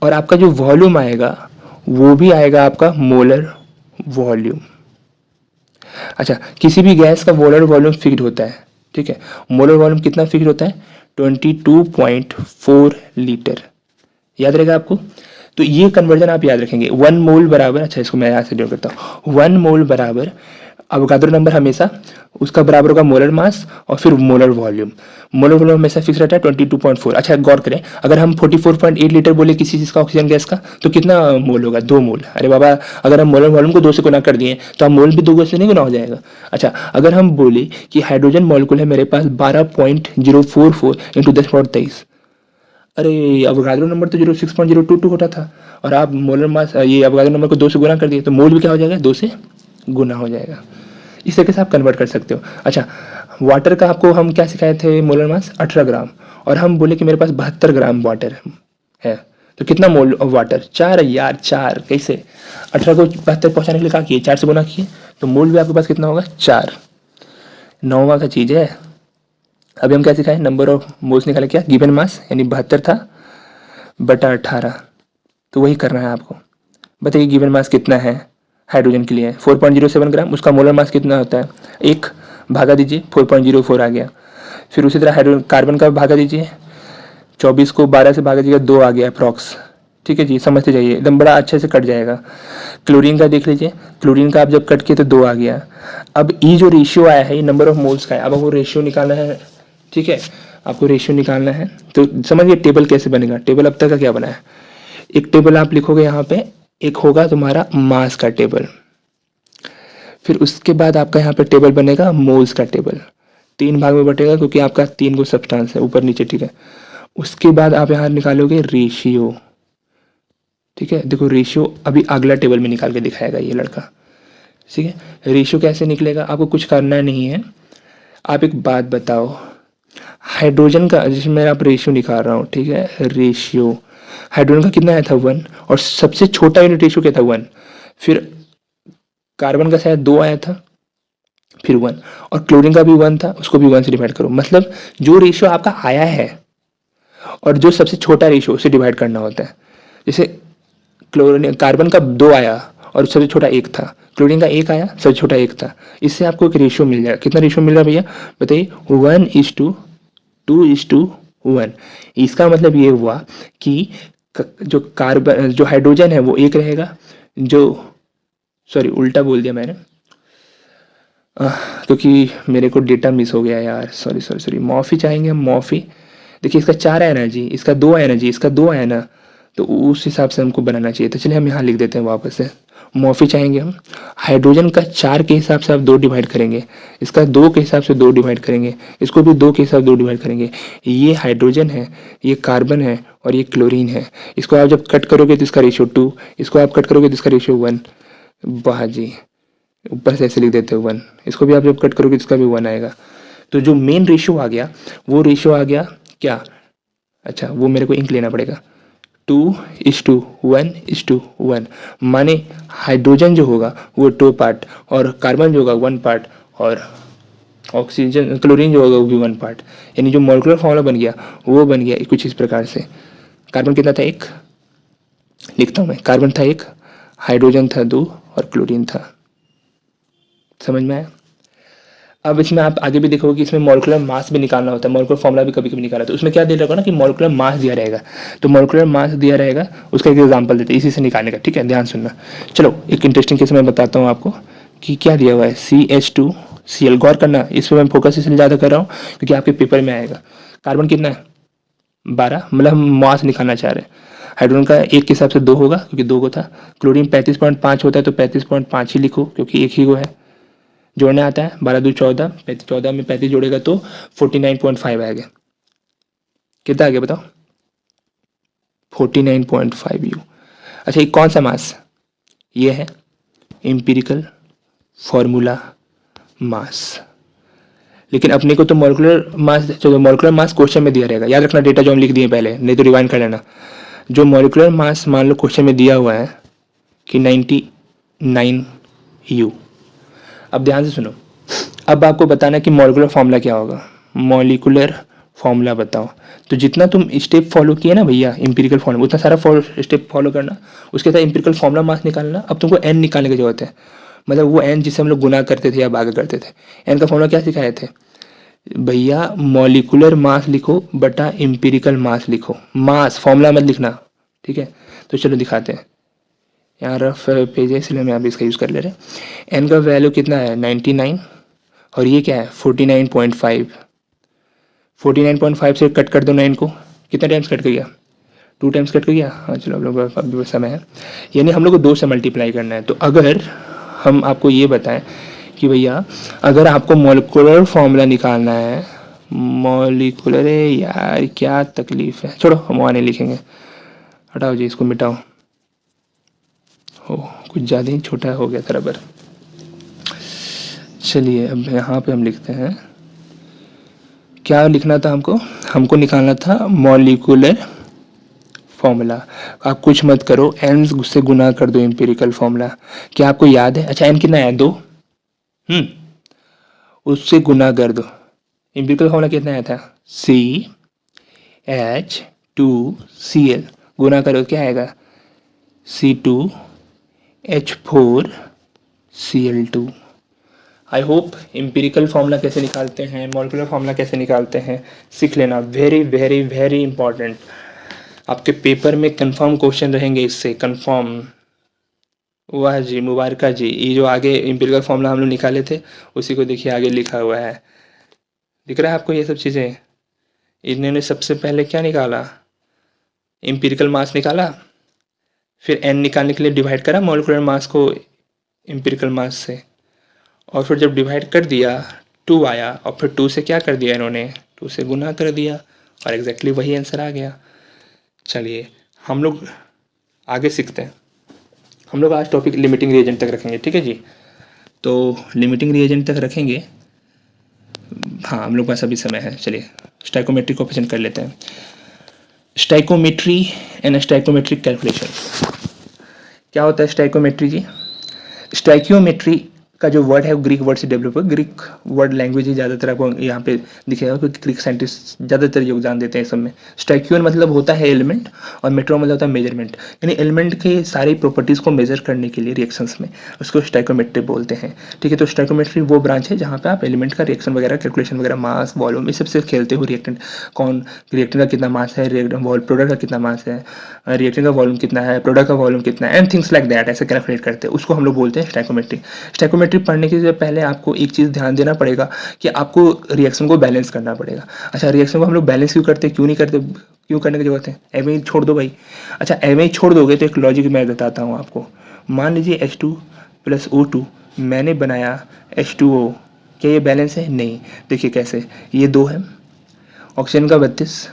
और आपका जो वॉल्यूम आएगा वो भी आएगा आपका मोलर वॉल्यूम। अच्छा, किसी भी गैस का मोलर वॉल्यूम फिक्स्ड होता है, ठीक है। मोलर वॉल्यूम कितना फिक्स्ड होता है, 22.4 लीटर, याद रहेगा आपको। तो ये कन्वर्जन आप याद रखेंगे। 1 मोल बराबर, अच्छा इसको मैं यहाँ से डिनोट करता हूँ, 1 मोल बराबर अवोगाद्रो नंबर हमेशा उसका बराबर होगा मोलर मास और फिर मोलर वॉल्यूम। मोलर वॉल्यूम हमेशा फिक्स रहता है 22.4। अच्छा, गौर करें, अगर हम 44.8 लीटर बोले किसी चीज़ का ऑक्सीजन गैस का तो कितना मोल होगा, 2 मोल। अरे बाबा, अगर हम मोलर वॉल्यूम को 2 से गुना कर दिए तो हम मोल भी 2 से नहीं गुना हो जाएगा। अच्छा, अगर हम बोले कि हाइड्रोजन मॉलिक्यूल है मेरे पास 12.044 इंटू 10⁻23, अरे अवोगाद्रो नंबर तो 06.022 होता था और आप मोलर मास ये अवोगाद्रो नंबर को 2 से गुना कर दिए तो मोल भी क्या हो जाएगा, 2 से गुना हो जाएगा। इस तरीके से आप कन्वर्ट कर सकते हो। अच्छा, वाटर का आपको हम क्या सिखाए थे, मोलर मास 18 ग्राम, और हम बोले कि मेरे पास 72 ग्राम वाटर है, तो कितना मोल ऑफ वाटर, 4 यार, 4 कैसे, 18 को 72 पहुंचाने के लिए क्या किए, 4 से गुना किए, तो मोल भी आपके पास कितना होगा, 4। 9वां का चीज़ है। अभी हम क्या सिखाए, नंबर ऑफ मोल्स निकाले, क्या गिवन मास यानी 72 था बटा 18, तो वही करना है आपको। बताइए गिवन मास कितना है हाइड्रोजन के लिए, 4.07 ग्राम। उसका मोलर मास कितना होता है, 1 भागा दीजिए 4.04 आ गया। फिर उसी तरह हाइड्रोजन कार्बन का भागा दीजिए, 24 को 12 से भागा दीजिएगा, 2 आ गया अप्रॉक्स, ठीक है जी, समझते जाइए, एकदम बड़ा अच्छे से कट जाएगा। क्लोरीन का देख लीजिए, क्लोरीन का आप जब कट किए तो 2 आ गया। अब ये जो रेशियो आया है ये नंबर ऑफ मोल्स का है, अब आपको रेशियो निकालना है, ठीक है, आपको रेशियो निकालना है। तो समझिए टेबल कैसे बनेगा। टेबल अब तक का क्या बना है, एक टेबल आप लिखोगे यहाँ पे, एक होगा तुम्हारा मास का टेबल, फिर उसके बाद आपका यहाँ पे टेबल बनेगा मोल्स का टेबल, 3 भाग में बटेगा क्योंकि आपका 3 को सब्सटेंस है ऊपर नीचे, ठीक है। उसके बाद आप यहाँ निकालोगे रेशियो, ठीक है। देखो रेशियो अभी अगला टेबल में निकाल के दिखाएगा ये लड़का, ठीक है। रेशियो कैसे निकलेगा, आपको कुछ करना नहीं है। आप एक बात बताओ, हाइड्रोजन का जिसमें आप रेशियो निकाल रहा हूँ, ठीक है, रेशियो हाइड्रोजन का कितना आया था 1, और सबसे छोटा यूनिट रेशियो क्या था 1, फिर कार्बन का शायद 2 आया था, फिर 1, और क्लोरीन का भी 1 था, उसको भी 1 से डिवाइड करो। मतलब जो रेशियो आपका आया है और जो सबसे छोटा रेशियो उसे डिवाइड करना होता है। जैसे क्लोरीन कार्बन का 2 आया और सबसे छोटा 1 था, क्लोरीन का 1 आया सबसे छोटा 1 था, इससे आपको एक रेशियो मिल जाएगा। कितना रेशियो मिल रहा है भैया बताइए, 1:2:1। इसका मतलब ये हुआ कि जो कार्बन जो हाइड्रोजन है वो 1 रहेगा, जो सॉरी उल्टा बोल दिया मैंने क्योंकि मेरे को डेटा मिस हो गया यार, सॉरी माफ़ी चाहेंगे हम, माफ़ी। देखिए इसका 4 आया ना जी, इसका 2 आया ना जी, इसका 2 आया ना, तो उस हिसाब से हमको बनाना चाहिए। तो चलिए हम यहाँ लिख देते हैं वापस से, माफ़ी चाहेंगे हम। हाइड्रोजन का 4 के हिसाब से आप 2 डिवाइड करेंगे, इसका 2 के हिसाब से 2 डिवाइड करेंगे, इसको भी 2 के हिसाब से 2 डिवाइड करेंगे। ये हाइड्रोजन है, ये कार्बन है और ये क्लोरीन है। इसको आप जब कट करोगे तो इसका रेशियो 2, इसको आप कट करोगे तो इसका रेशियो 1। वाह जी, ऊपर से ऐसे लिख देते हो 1, इसको भी आप जब कट करोगे तो इसका भी 1 आएगा। तो जो मेन रेशियो आ गया वो रेशियो आ गया क्या, अच्छा वो मेरे को इंक लेना पड़ेगा, 2:1:1, माने हाइड्रोजन जो होगा वो 2 पार्ट और कार्बन जो होगा 1 पार्ट और ऑक्सीजन क्लोरीन जो होगा वो भी 1 पार्ट। यानी जो मॉलिक्यूलर फॉर्मूला बन गया वो बन गया कुछ इस प्रकार से। कार्बन कितना था? 1, लिखता हूँ मैं, कार्बन था 1, हाइड्रोजन था 2 और क्लोरीन था। समझ में आया? अब इसमें आप आगे भी देखोगे कि इसमें मॉलिक्यूलर मास भी निकालना होता है, मॉलिक्यूलर फॉर्मूला भी कभी कभी निकाला, तो उसमें क्या दिया रहेगा ना कि मॉलिक्यूलर मास दिया रहेगा, तो मॉलिक्यूलर मास दिया रहेगा, उसका एक एग्जांपल देते हैं इसी से निकालने का। ठीक है, ध्यान सुनना। चलो एक इंटरेस्टिंग केस मैं बताता हूँ आपको कि क्या दिया हुआ है, CH2Cl। गौर करना, इस पर मैं फोकस इसलिए ज़्यादा कर रहा हूँ क्योंकि आपके पेपर में आएगा। कार्बन कितना है? 12, मतलब हम मास निकालना चाह रहे हैं। हाइड्रोजन का 1 के हिसाब से 2 होगा क्योंकि 2 को था। क्लोरीन 35.5 होता है तो 35.5 ही लिखो क्योंकि एक ही को है। जोड़ने आता है, 12 2 14, 14 में 35 जोड़ेगा तो 49.5 आ गया। कितना आ गया बताओ? 49.5 यू। अच्छा, ये कौन सा मास? ये है एम्पिरिकल फॉर्मूला मास। लेकिन अपने को तो मॉलिक्यूलर मास, चलो मॉलिक्यूलर मास क्वेश्चन में दिया रहेगा, याद रखना डेटा जो हम लिख दिए पहले, नहीं तो रिवाइंड कर लेना। जो मॉलिक्यूलर मास मान लो क्वेश्चन में दिया हुआ है कि 99 यू। अब ध्यान से सुनो, अब आपको बताना कि मॉलिक्यूलर फॉर्मूला क्या होगा। मॉलिक्यूलर फॉर्मूला बताओ। तो जितना तुम स्टेप फॉलो किए ना भैया एम्पिरिकल फॉर्मूला, उतना सारा स्टेप फॉलो करना, उसके साथ एम्पिरिकल फॉर्मूला मास निकालना। अब तुमको एन निकालने की जरूरत है, मतलब वो एन जिसे हम लोग गुना करते थे या भाग करते थे। एन का फॉर्मूला क्या सिखाए थे भैया? मॉलिक्यूलर मास लिखो बटा एम्पिरिकल मास लिखो, मास फॉर्मूला मत लिखना। ठीक है, तो चलो दिखाते हैं। यहाँ रफ पेज है इसलिए मैं अभी इसका यूज़ कर ले रहे हैं। एन का वैल्यू कितना है? 99, और ये क्या है? 49.5। 49.5 से कट कर दो 9 को, कितना टाइम्स कट कर गया? 2 टाइम्स कट कर गया। हाँ चलो, हम लोग अभी समय है, यानी हम लोग को 2 से मल्टीप्लाई करना है। तो अगर हम आपको ये बताएं कि भैया अगर आपको मॉलिक्यूलर फॉर्मूला निकालना है, मॉलिक्यूलर, यार क्या तकलीफ है, छोड़ो हम वहाँ नहीं लिखेंगे, हटाओ जी, इसको मिटाओ। हो कुछ ज़्यादा ही छोटा हो गया था रबर। चलिए अब यहाँ पे हम लिखते हैं, क्या लिखना था हमको? हमको निकालना था मॉलिक्यूलर फॉर्मूला। आप कुछ मत करो, एन से गुना कर दो एम्पिरिकल फॉर्मूला। क्या आपको याद है? अच्छा, एन कितना है? 2, उससे गुना कर दो। एम्पिरिकल फॉर्मूला कितना आया था? CH2Cl, गुना करो क्या आएगा? C2H4Cl2। I hope empirical formula कैसे निकालते हैं, मॉलिक्यूलर फॉर्मूला कैसे निकालते हैं सीख लेना। वेरी वेरी वेरी इंपॉर्टेंट, आपके पेपर में कंफर्म क्वेश्चन रहेंगे इससे, कंफर्म। वाह जी, मुबारका जी। ये जो आगे एम्पिरिकल फॉर्मूला हम लोग निकाले थे उसी को देखिए आगे लिखा हुआ है, दिख रहा है आपको ये सब चीज़ें? इन्होंने सबसे पहले क्या निकाला? एम्पिरिकल मास निकाला, फिर एन निकालने के लिए डिवाइड करा मॉलिक्यूलर मास को एम्पिरिकल मास से, और फिर जब डिवाइड कर दिया 2 आया, और फिर 2 से क्या कर दिया इन्होंने? 2 से गुना कर दिया, और एग्जैक्टली वही आंसर आ गया। चलिए हम लोग आगे सीखते हैं। हम लोग आज टॉपिक लिमिटिंग रिएजेंट तक रखेंगे, ठीक है जी? तो लिमिटिंग रिएजेंट तक रखेंगे। हाँ, हम लोग पास अभी समय है। चलिए स्टाइकोमेट्री कोएफिशिएंट कर लेते हैं। Stoichiometry and stoichiometric calculation. क्या होता है स्टाइकोमेट्री जी? स्टाइकियोमेट्री का जो वर्ड है वो ग्रीक वर्ड से डेवलप हुआ। ग्रीक वर्ड लैंग्वेज ही ज़्यादातर आपको यहाँ पे दिखेगा क्योंकि ग्रीक साइंटिस्ट ज़्यादातर योगदान देते हैं इस सब में। स्टाइक्यून मतलब होता है एलिमेंट, और मेट्रो मतलब होता है मेजरमेंट, यानी एलिमेंट के सारी प्रॉपर्टीज़ को मेजर करने के लिए रिएक्शंस में, उसको स्टाइकोमेट्री बोलते हैं। ठीक है, तो स्टाइकोमेट्री वो ब्रांच है जहाँ पे आप एलिमेंट का रिएक्शन वगैरह, कैलकुलेशन वगैरह, मास, वॉल्यूम, इस सबसे खेलते हो। रिएक्टेंट कौन, रिएक्टेंट का कितना मास है, प्रोडक्ट का कितना मास है, रिएक्टेंट का वॉल्यूम कितना है, प्रोडक्ट का वॉल्यूम कितना है, एंड थिंग्स लाइक दैट, ऐसे कैलकुलेट करते हैं, उसको हम लोग बोलते हैं स्टाइकोमेट्री। स्टाइकोमेट्री पढ़ने के पहले आपको एक चीज़ ध्यान देना पड़ेगा कि आपको रिएक्शन को बैलेंस करना पड़ेगा। अच्छा, रिएक्शन को हम लोग बैलेंस क्यों करते हैं, क्यों नहीं करते, क्यों करने की जरूरत है? एम ही छोड़ दो भाई। अच्छा, एम ही छोड़ दोगे तो एक लॉजिक मैं बताता हूँ आपको। मान लीजिए H2 + O2 मैंने बनाया H2O, क्या ये बैलेंस है? नहीं। देखिए कैसे, ये 2 है, ऑक्सीजन का 32,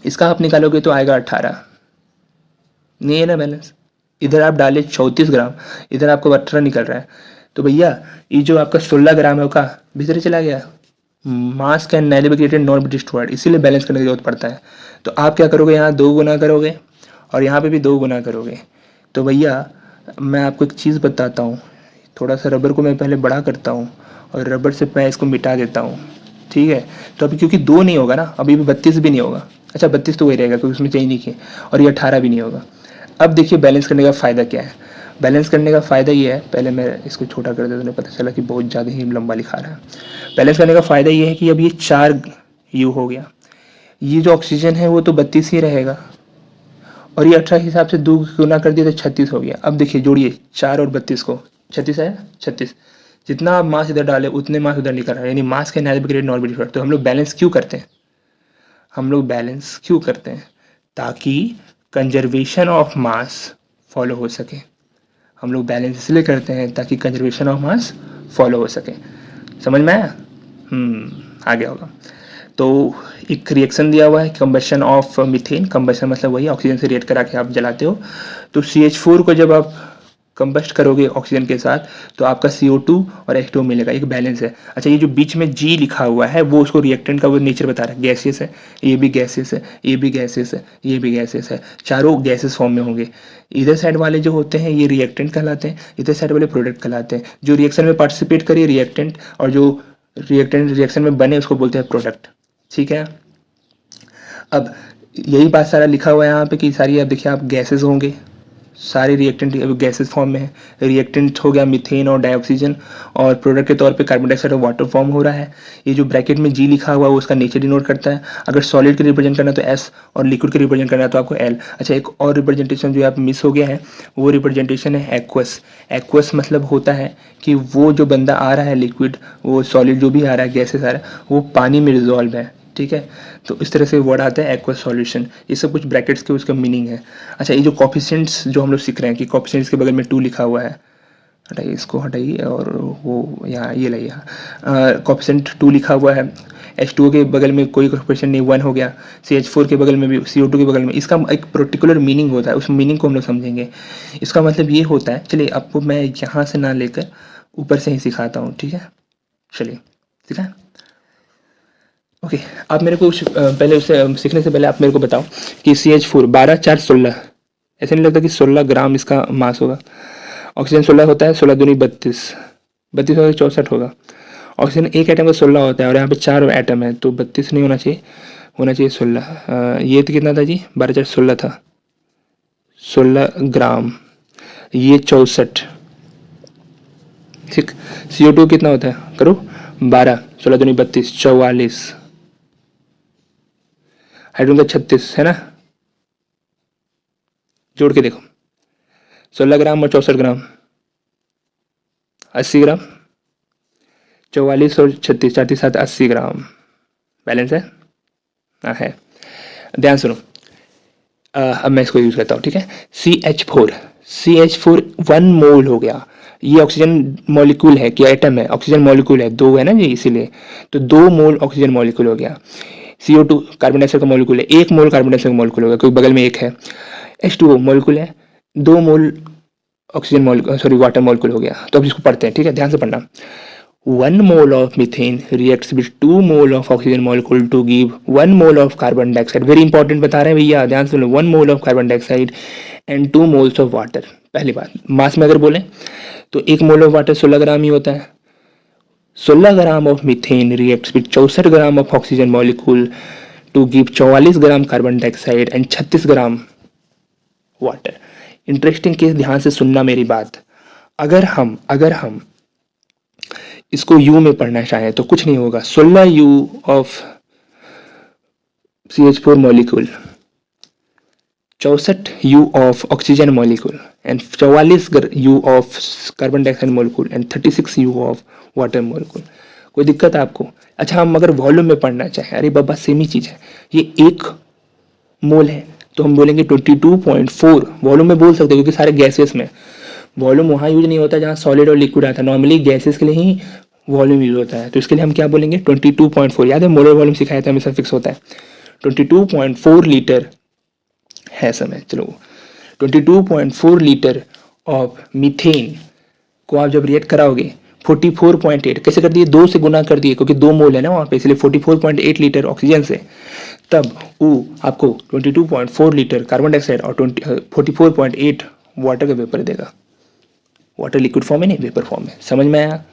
इसका आप निकालोगे तो आएगा 18, नहीं है ना बैलेंस। इधर आप डाले 34 ग्राम, इधर आपको 18 निकल रहा है, तो भैया ये जो आपका 16 ग्राम है उसका भीतर चला गया। मास can never be created not be destroyed, इसीलिए बैलेंस करने की जरूरत पड़ता है। तो आप क्या करोगे, यहाँ 2 गुना करोगे और यहाँ पे भी 2 गुना करोगे। तो भैया मैं आपको एक चीज़ बताता हूँ, थोड़ा सा रबर को मैं पहले बड़ा करता हूँ और रबर से मैं इसको मिटा देता हूँ। ठीक है। तो अभी क्योंकि 2 नहीं होगा ना, अभी भी 32 भी नहीं होगा। अच्छा 32 तो वही रहेगा क्योंकि उसमें चेंज नहीं किए, और ये 18 भी नहीं होगा। अब देखिए बैलेंस करने का फ़ायदा क्या है। बैलेंस करने का फ़ायदा ये है, पहले मैं इसको छोटा कर देता हूँ, तो पता चला कि बहुत ज़्यादा ही लंबा लिखा रहा है। बैलेंस करने का फ़ायदा ये है कि अब ये 4 यू हो गया, ये जो ऑक्सीजन है वो तो 32 ही रहेगा, और ये 18 के हिसाब से 2 गुना कर दिया तो 36 हो गया। अब देखिए जोड़िए 4 और 32 को, 36 है 36। जितना आप मास इधर डाले उतने मास उधर निकल रहा है, यानी मास के एनालिसिस ग्रेड नॉट डिफरेंट। तो हम लोग बैलेंस क्यों करते हैं, हम लोग बैलेंस क्यों करते हैं, ताकि कंजर्वेशन ऑफ मास फॉलो हो सके। हम लोग बैलेंस इसलिए करते हैं ताकि कंजर्वेशन ऑफ मास फॉलो हो सके। समझ में आया? आ गया होगा। तो एक रिएक्शन दिया हुआ है, कंबशन ऑफ मीथेन। कंबशन मतलब वही ऑक्सीजन से रिएक्ट करा के आप जलाते हो। तो CH4 को जब आप कंबस्ट करोगे ऑक्सीजन के साथ तो आपका CO2 और H2 मिलेगा, एक बैलेंस है। अच्छा ये जो बीच में G लिखा हुआ है वो उसको रिएक्टेंट का वो नेचर बता रहा है, गैसियस है, ये भी गैसियस है, ये भी गैसियस है, ये भी गैसियस है, चारों गैसेस फॉर्म में होंगे। इधर साइड वाले जो होते हैं ये रिएक्टेंट कहलाते हैं, इधर साइड वाले प्रोडक्ट कहलाते हैं। जो रिएक्शन में पार्टिसिपेट करे रिएक्टेंट, और जो रिएक्टेंट रिएक्शन में बने उसको बोलते हैं प्रोडक्ट। ठीक है। अब यही बात सारा लिखा हुआ है यहाँ पे कि सारी, अब देखिए आप गैसेस होंगे, सारे रिएक्टेंट गैसेस फॉर्म में है। रिएक्टेंट हो गया मीथेन और डाइऑक्सीजन, और प्रोडक्ट के तौर पे कार्बन डाइऑक्साइड और वाटर फॉर्म हो रहा है। ये जो ब्रैकेट में G लिखा हुआ है वो उसका नेचर डिनोट करता है। अगर सॉलिड के रिप्रेजेंट करना तो S, और लिक्विड के रिप्रेजेंट करना तो आपको L। अच्छा एक और रिप्रेजेंटेशन जो यहाँ पे मिस हो गया है, वो रिप्रेजेंटेशन है एक्वस। एक्वस मतलब होता है कि वो जो बंदा आ रहा है लिक्विड, वो सॉलिड जो भी आ रहा है, गैसेस आ रहा है, वो पानी में रिजॉल्व है। ठीक है। तो इस तरह से वर्ड आता है एक्वस सॉल्यूशन। ये सब कुछ ब्रैकेट्स के उसका मीनिंग है। अच्छा ये जो कोफिशिएंट्स जो हम लोग सीख रहे हैं कि कोफिशिएंट्स के बगल में 2 लिखा हुआ है, हटाइए इसको, हटाइए, और वो यहाँ ये लाइए, कोफिशिएंट 2 लिखा हुआ है। H2O के बगल में कोई कोफिशिएंट नहीं, 1 हो गया। CH4 के बगल में भी, CO2 के बगल में, इसका एक पर्टिकुलर मीनिंग होता है, उस मीनिंग को हम लोग समझेंगे। इसका मतलब ये होता है, चलिए आपको मैं यहाँ से ना लेकर ऊपर से ही सिखाता हूँ। ठीक है, चलिए ठीक है। ओके आप मेरे को पहले उससे सीखने से पहले आप मेरे को बताओ कि CH4 12 4 16, ऐसे नहीं लगता कि 16 ग्राम इसका मास होगा। ऑक्सीजन 16 होता है, 16 दूनी 32, 32 होगा 64 होगा। ऑक्सीजन एक एटम का 16 होता है, और यहाँ पे 4 एटम है, तो 32 नहीं होना चाहिए, होना चाहिए 16। ये तो कितना था जी, 12 4 16 था, 16 ग्राम, ये 64। ठीक। CO2 कितना होता है, करो 12, 16 दूनी 32, 44। हाइड्रोजन का 36 है ना, जोड़ के देखो, 16 ग्राम और 64 ग्राम, 80 ग्राम, 44 और 36, 4 7 80 ग्राम। बैलेंस है? हाँ है। ध्यान सुनो, अब मैं इसको यूज करता हूँ। ठीक है। CH4 1 मोल हो गया। ये ऑक्सीजन मॉलिक्यूल है कि एटम है, ऑक्सीजन मॉलिक्यूल है, 2 है ना जी, इसीलिए तो 2 मोल ऑक्सीजन मॉलिक्यूल हो गया। CO2 कार्बन डाइऑक्साइड का मॉलिक्यूल है, 1 मोल कार्बन डाइऑक्साइड का मॉलिक्यूल होगा क्योंकि बगल में 1 है। H2O मॉलिक्यूल है, 2 मोल oxygen molecule, sorry water molecule हो गया। तो अब इसको पढ़ते हैं। ठीक है, ध्यान से पढ़ना। 1 mole of methane reacts with 2 mole of oxygen molecule to give 1 mole of carbon dioxide। Very important बता रहे हैं भैया, ध्यान से लो। 1 mole of carbon dioxide and 2 moles of water। पहली बात, मास में अगर बोलें तो 1 मोल ऑफ वाटर 16 ग्राम ही होता है। 16 gram of methane reacts with 64 gram of oxygen molecule to give 44 gram carbon dioxide and 36 gram water. Interesting case, ध्यान से सुनना मेरी बात। अगर हम इसको U में पढ़ना चाहें तो कुछ नहीं होगा। 16 U of CH4 molecule, 64 U of oxygen molecule and 44 U of carbon dioxide molecule and 36 U of water molecule. कोई दिक्कत है आपको? अच्छा हम अगर वॉल्यूम में पढ़ना चाहें, अरे बाबा सेम ही चीज़ है, ये 1 मोल है तो हम बोलेंगे 22.4। वॉल्यूम में बोल सकते हैं क्योंकि सारे गैसेस में वॉल्यूम वहाँ यूज नहीं होता जहाँ सॉलिड और लिक्विड आता है। नॉर्मली गैसेस के लिए ही वॉल्यूम यूज होता है, तो इसके लिए हम क्या बोलेंगे 22.4। याद है मोलर वॉल्यूम सिखाया था, हमेशा फिक्स होता है 22.4 लीटर है समय। चलो 22.4 लीटर ऑफ मीथेन को आप जब रिएक्ट कराओगे 44.8, कैसे कर दिए, 2 से गुना कर दिए क्योंकि 2 मोल है ना वहाँ पे, इसलिए 44.8 लीटर ऑक्सीजन से, तब वो आपको 22.4 लीटर कार्बन डाइऑक्साइड और 44.8 वाटर का वेपर देगा। वाटर लिक्विड फॉर्म में नहीं, वेपर फॉर्म में। समझ में आया?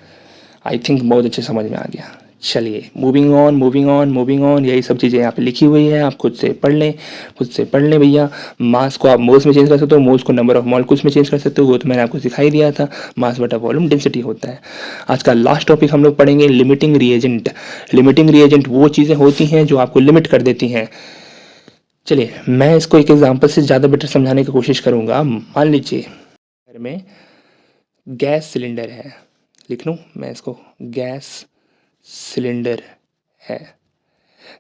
आई थिंक बहुत अच्छे समझ में आ गया। चलिए मूविंग ऑन, यही सब चीज़ें यहाँ पे लिखी हुई है, आप खुद से पढ़ लें भैया। मास को आप मोल्स में चेंज कर सकते हो, मोल्स को नंबर ऑफ मॉलिक्यूल्स में चेंज कर सकते हो, वो तो मैंने आपको सिखाई दिया था। मास बटा वॉल्यूम डेंसिटी होता है। आज का लास्ट टॉपिक हम लोग पढ़ेंगे लिमिटिंग रिएजेंट। लिमिटिंग रिएजेंट वो चीज़ें होती हैं जो आपको लिमिट कर देती हैं। चलिए मैं इसको एक एग्जाम्पल से ज़्यादा बेटर समझाने की कोशिश करूँगा। मान लीजिए घर में गैस सिलेंडर है, लिख लूँ मैं इसको, गैस सिलेंडर है।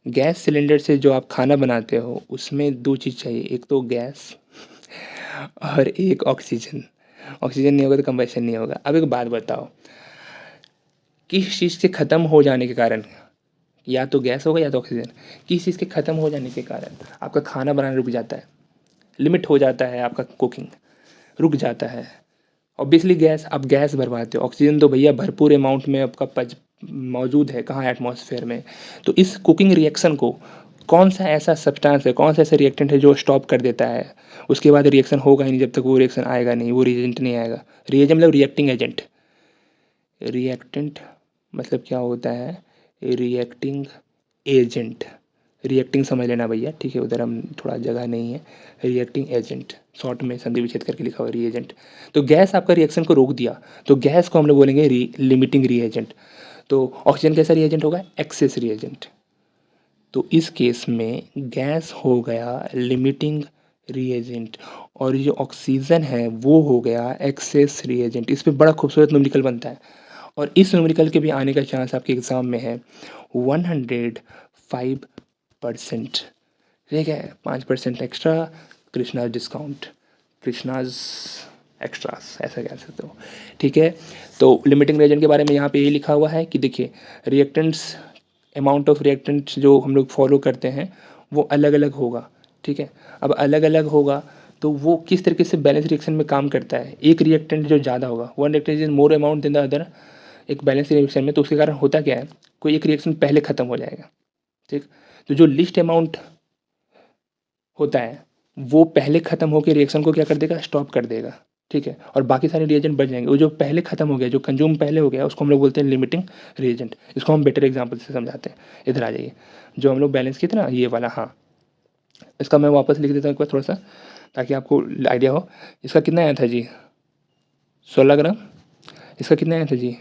गैस सिलेंडर से जो आप खाना बनाते हो उसमें दो चीज़ चाहिए, एक तो गैस और एक ऑक्सीजन। ऑक्सीजन नहीं होगा तो कंबशन नहीं होगा। अब एक बात बताओ, किस चीज़ के ख़त्म हो जाने के कारण, या तो गैस होगा या तो ऑक्सीजन, किस चीज़ के ख़त्म हो जाने के कारण आपका खाना बनाना रुक जाता है, लिमिट हो जाता है, आपका कुकिंग रुक जाता है। ऑब्वियसली गैस, आप गैस भरवाते हो। ऑक्सीजन तो भैया भरपूर अमाउंट में आपका मौजूद है, कहाँ, एटमॉस्फेयर में। तो इस कुकिंग रिएक्शन को कौन सा ऐसा सब्सटेंस है, कौन सा ऐसा रिएक्टेंट है जो स्टॉप कर देता है? उसके बाद रिएक्शन होगा ही नहीं, जब तक वो रिएक्शन आएगा नहीं, वो रिएजेंट नहीं आएगा। रिएजेंट मतलब रिएक्टिंग एजेंट। रिएक्टेंट मतलब क्या होता है? Reacting agent. रिएक्टिंग समझ लेना भैया, ठीक है, उधर हम थोड़ा जगह नहीं है। रिएक्टिंग एजेंट शॉर्ट में संधि विच्छेद करके लिखा हुआ रिएजेंट। तो गैस आपका रिएक्शन को रोक दिया, तो गैस को हम लोग बोलेंगे लिमिटिंग रिएजेंट। तो ऑक्सीजन कैसा रिएजेंट होगा? Access reagent. तो इस केस में गैस हो गया लिमिटिंग रिएजेंट और ये जो ऑक्सीजन है वो हो गया एक्सेस रिएजेंट। इस पे बड़ा खूबसूरत न्यूमेरिकल बनता है और इस न्यूमेरिकल के भी आने का चांस आपके एग्ज़ाम में है 105%। ठीक है, 5% extra, Krishna's discount, Krishna's extras, ऐसा कह सकते हो। ठीक है, तो लिमिटिंग रिएजेंट के बारे में यहाँ पे ये लिखा हुआ है कि देखिए रिएक्टेंट्स, अमाउंट ऑफ रिएक्टेंट्स जो हम लोग फॉलो करते हैं वो अलग अलग होगा। ठीक है, अब अलग अलग होगा तो वो किस तरीके से बैलेंस रिएक्शन में काम करता है। एक रिएक्टेंट जो ज़्यादा होगा, one reactant is more amount than the other, एक बैलेंस रिएक्शन में, तो उसके कारण होता क्या है, कोई एक रिएक्शन पहले ख़त्म हो जाएगा। ठीक, तो जो लिस्ट अमाउंट होता है वो पहले ख़त्म होकर रिएक्शन को क्या कर देगा, स्टॉप कर देगा। ठीक है, और बाकी सारे रिएजेंट बच जाएंगे। वो जो पहले ख़त्म हो गया, जो कंज्यूम पहले हो गया, उसको हम लोग बोलते हैं लिमिटिंग रिएजेंट। इसको हम बेटर एग्जांपल से समझाते हैं। इधर आ जाइए, जो हम लोग बैलेंस किए थे ना, ये वाला, हाँ, इसका मैं वापस लिख देता हूँ एक बार थोड़ा सा ताकि आपको आइडिया हो। इसका कितना आया था जी? 16 ग्राम। इसका कितना आया था जी?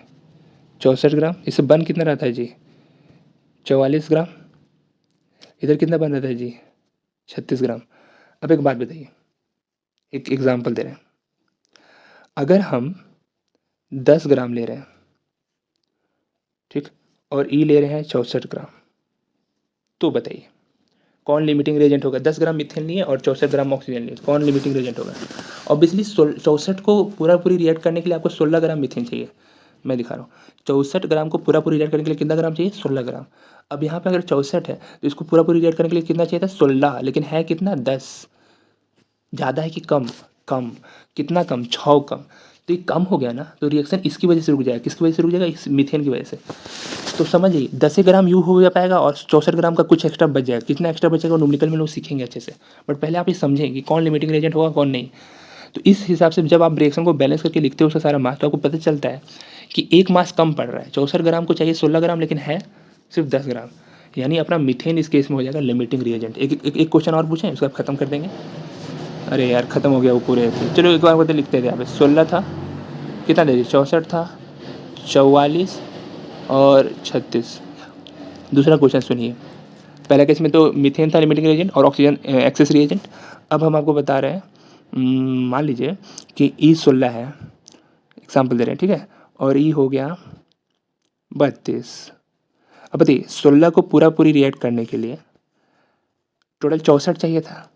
64 ग्राम। इससे बन कितना रहा था जी? 44 ग्राम। इधर कितना बन रहा था जी? 36 ग्राम। अब एक बात बताइए, एक एग्जांपल दे रहे हैं। अगर हम 10 ग्राम ले रहे हैं, ठीक, और ई ले रहे हैं 64 ग्राम, तो बताइए कौन लिमिटिंग रिएजेंट होगा? 10 ग्राम मिथेन लिए और 64 ग्राम ऑक्सीजन लिए, कौन लिमिटिंग रिएजेंट होगा? ऑब्वियसली 64 को पूरी रिएक्ट करने के लिए आपको 16 ग्राम मिथेन चाहिए। मैं दिखा रहा हूँ, 64 ग्राम को पूरी रिएक्ट करने के लिए कितना ग्राम चाहिए? 16 ग्राम। अब यहाँ पे अगर 64 है तो इसको पूरी रिएक्ट करने के लिए कितना चाहिए था? 16, लेकिन है कितना? 10। ज़्यादा है कि कम? कम। कितना कम? 6 कम। तो ये कम हो गया ना, तो रिएक्शन इसकी वजह से रुक जाएगा। किसकी वजह से रुक जाएगा? इस मीथेन की वजह से। तो समझिए 10 ग्राम यू हो जा पाएगा और 64 ग्राम का कुछ एक्स्ट्रा बच जाएगा। कितना एक्स्ट्रा बचेगा वो न्यूमेरिकल में लोग सीखेंगे अच्छे से, बट पहले आप ये समझें कि कौन लिमिटिंग रिएजेंट होगा कौन नहीं। तो इस हिसाब से जब आप रिएक्शन को बैलेंस करके लिखते हो उसका सारा मास, तो आपको पता चलता है कि एक मास कम पड़ रहा है। 64 ग्राम को चाहिए 16 ग्राम, लेकिन है सिर्फ 10 ग्राम। यानी अपना मीथेन इस केस में हो जाएगा लिमिटिंग रिएजेंट। एक क्वेश्चन और पूछें, उसको आप खत्म कर देंगे। अरे यार ख़त्म हो गया वो पूरे। चलो एक बार बताते, लिखते थे यहाँ पे 16 था, कितना दे 64 था, 44 और 36। दूसरा क्वेश्चन सुनिए। पहला केस में तो मीथेन था लिमिटिंग रिएजेंट और ऑक्सीजन एक्सेस रिएजेंट। अब हम आपको बता रहे हैं, मान लीजिए कि E16 है, एग्जाम्पल दे रहे हैं, ठीक है, और ई हो गया 32। अब बताइए 16 को पूरी रिएक्ट करने के लिए टोटल 64 चाहिए था,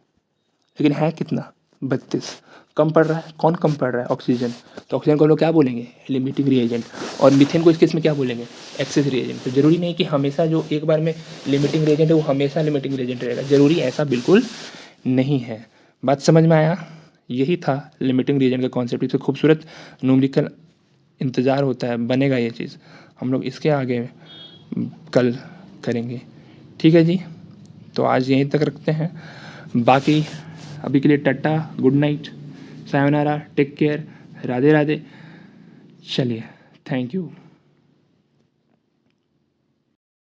लेकिन है कितना? 32। कम पड़ रहा है, कौन कम पड़ रहा है? ऑक्सीजन। तो ऑक्सीजन को हम लोग क्या बोलेंगे? Limiting reagent. और मीथेन को इस केस में क्या बोलेंगे? Access reagent. तो जरूरी नहीं कि हमेशा जो एक बार में लिमिटिंग रिएजेंट है वो हमेशा लिमिटिंग रिएजेंट रहेगा, जरूरी ऐसा बिल्कुल नहीं है। बात समझ में आया? यही था लिमिटिंग रिएजेंट का कॉन्सेप्ट। इससे खूबसूरत न्यूमेरिकल इंतज़ार होता है, बनेगा ये चीज़। हम लोग इसके आगे कल करेंगे, ठीक है जी। तो आज यहीं तक रखते हैं, बाकी अभी के लिए tata, good night, sayonara, take care, Radhe Radhe. चलिए, थैंक यू।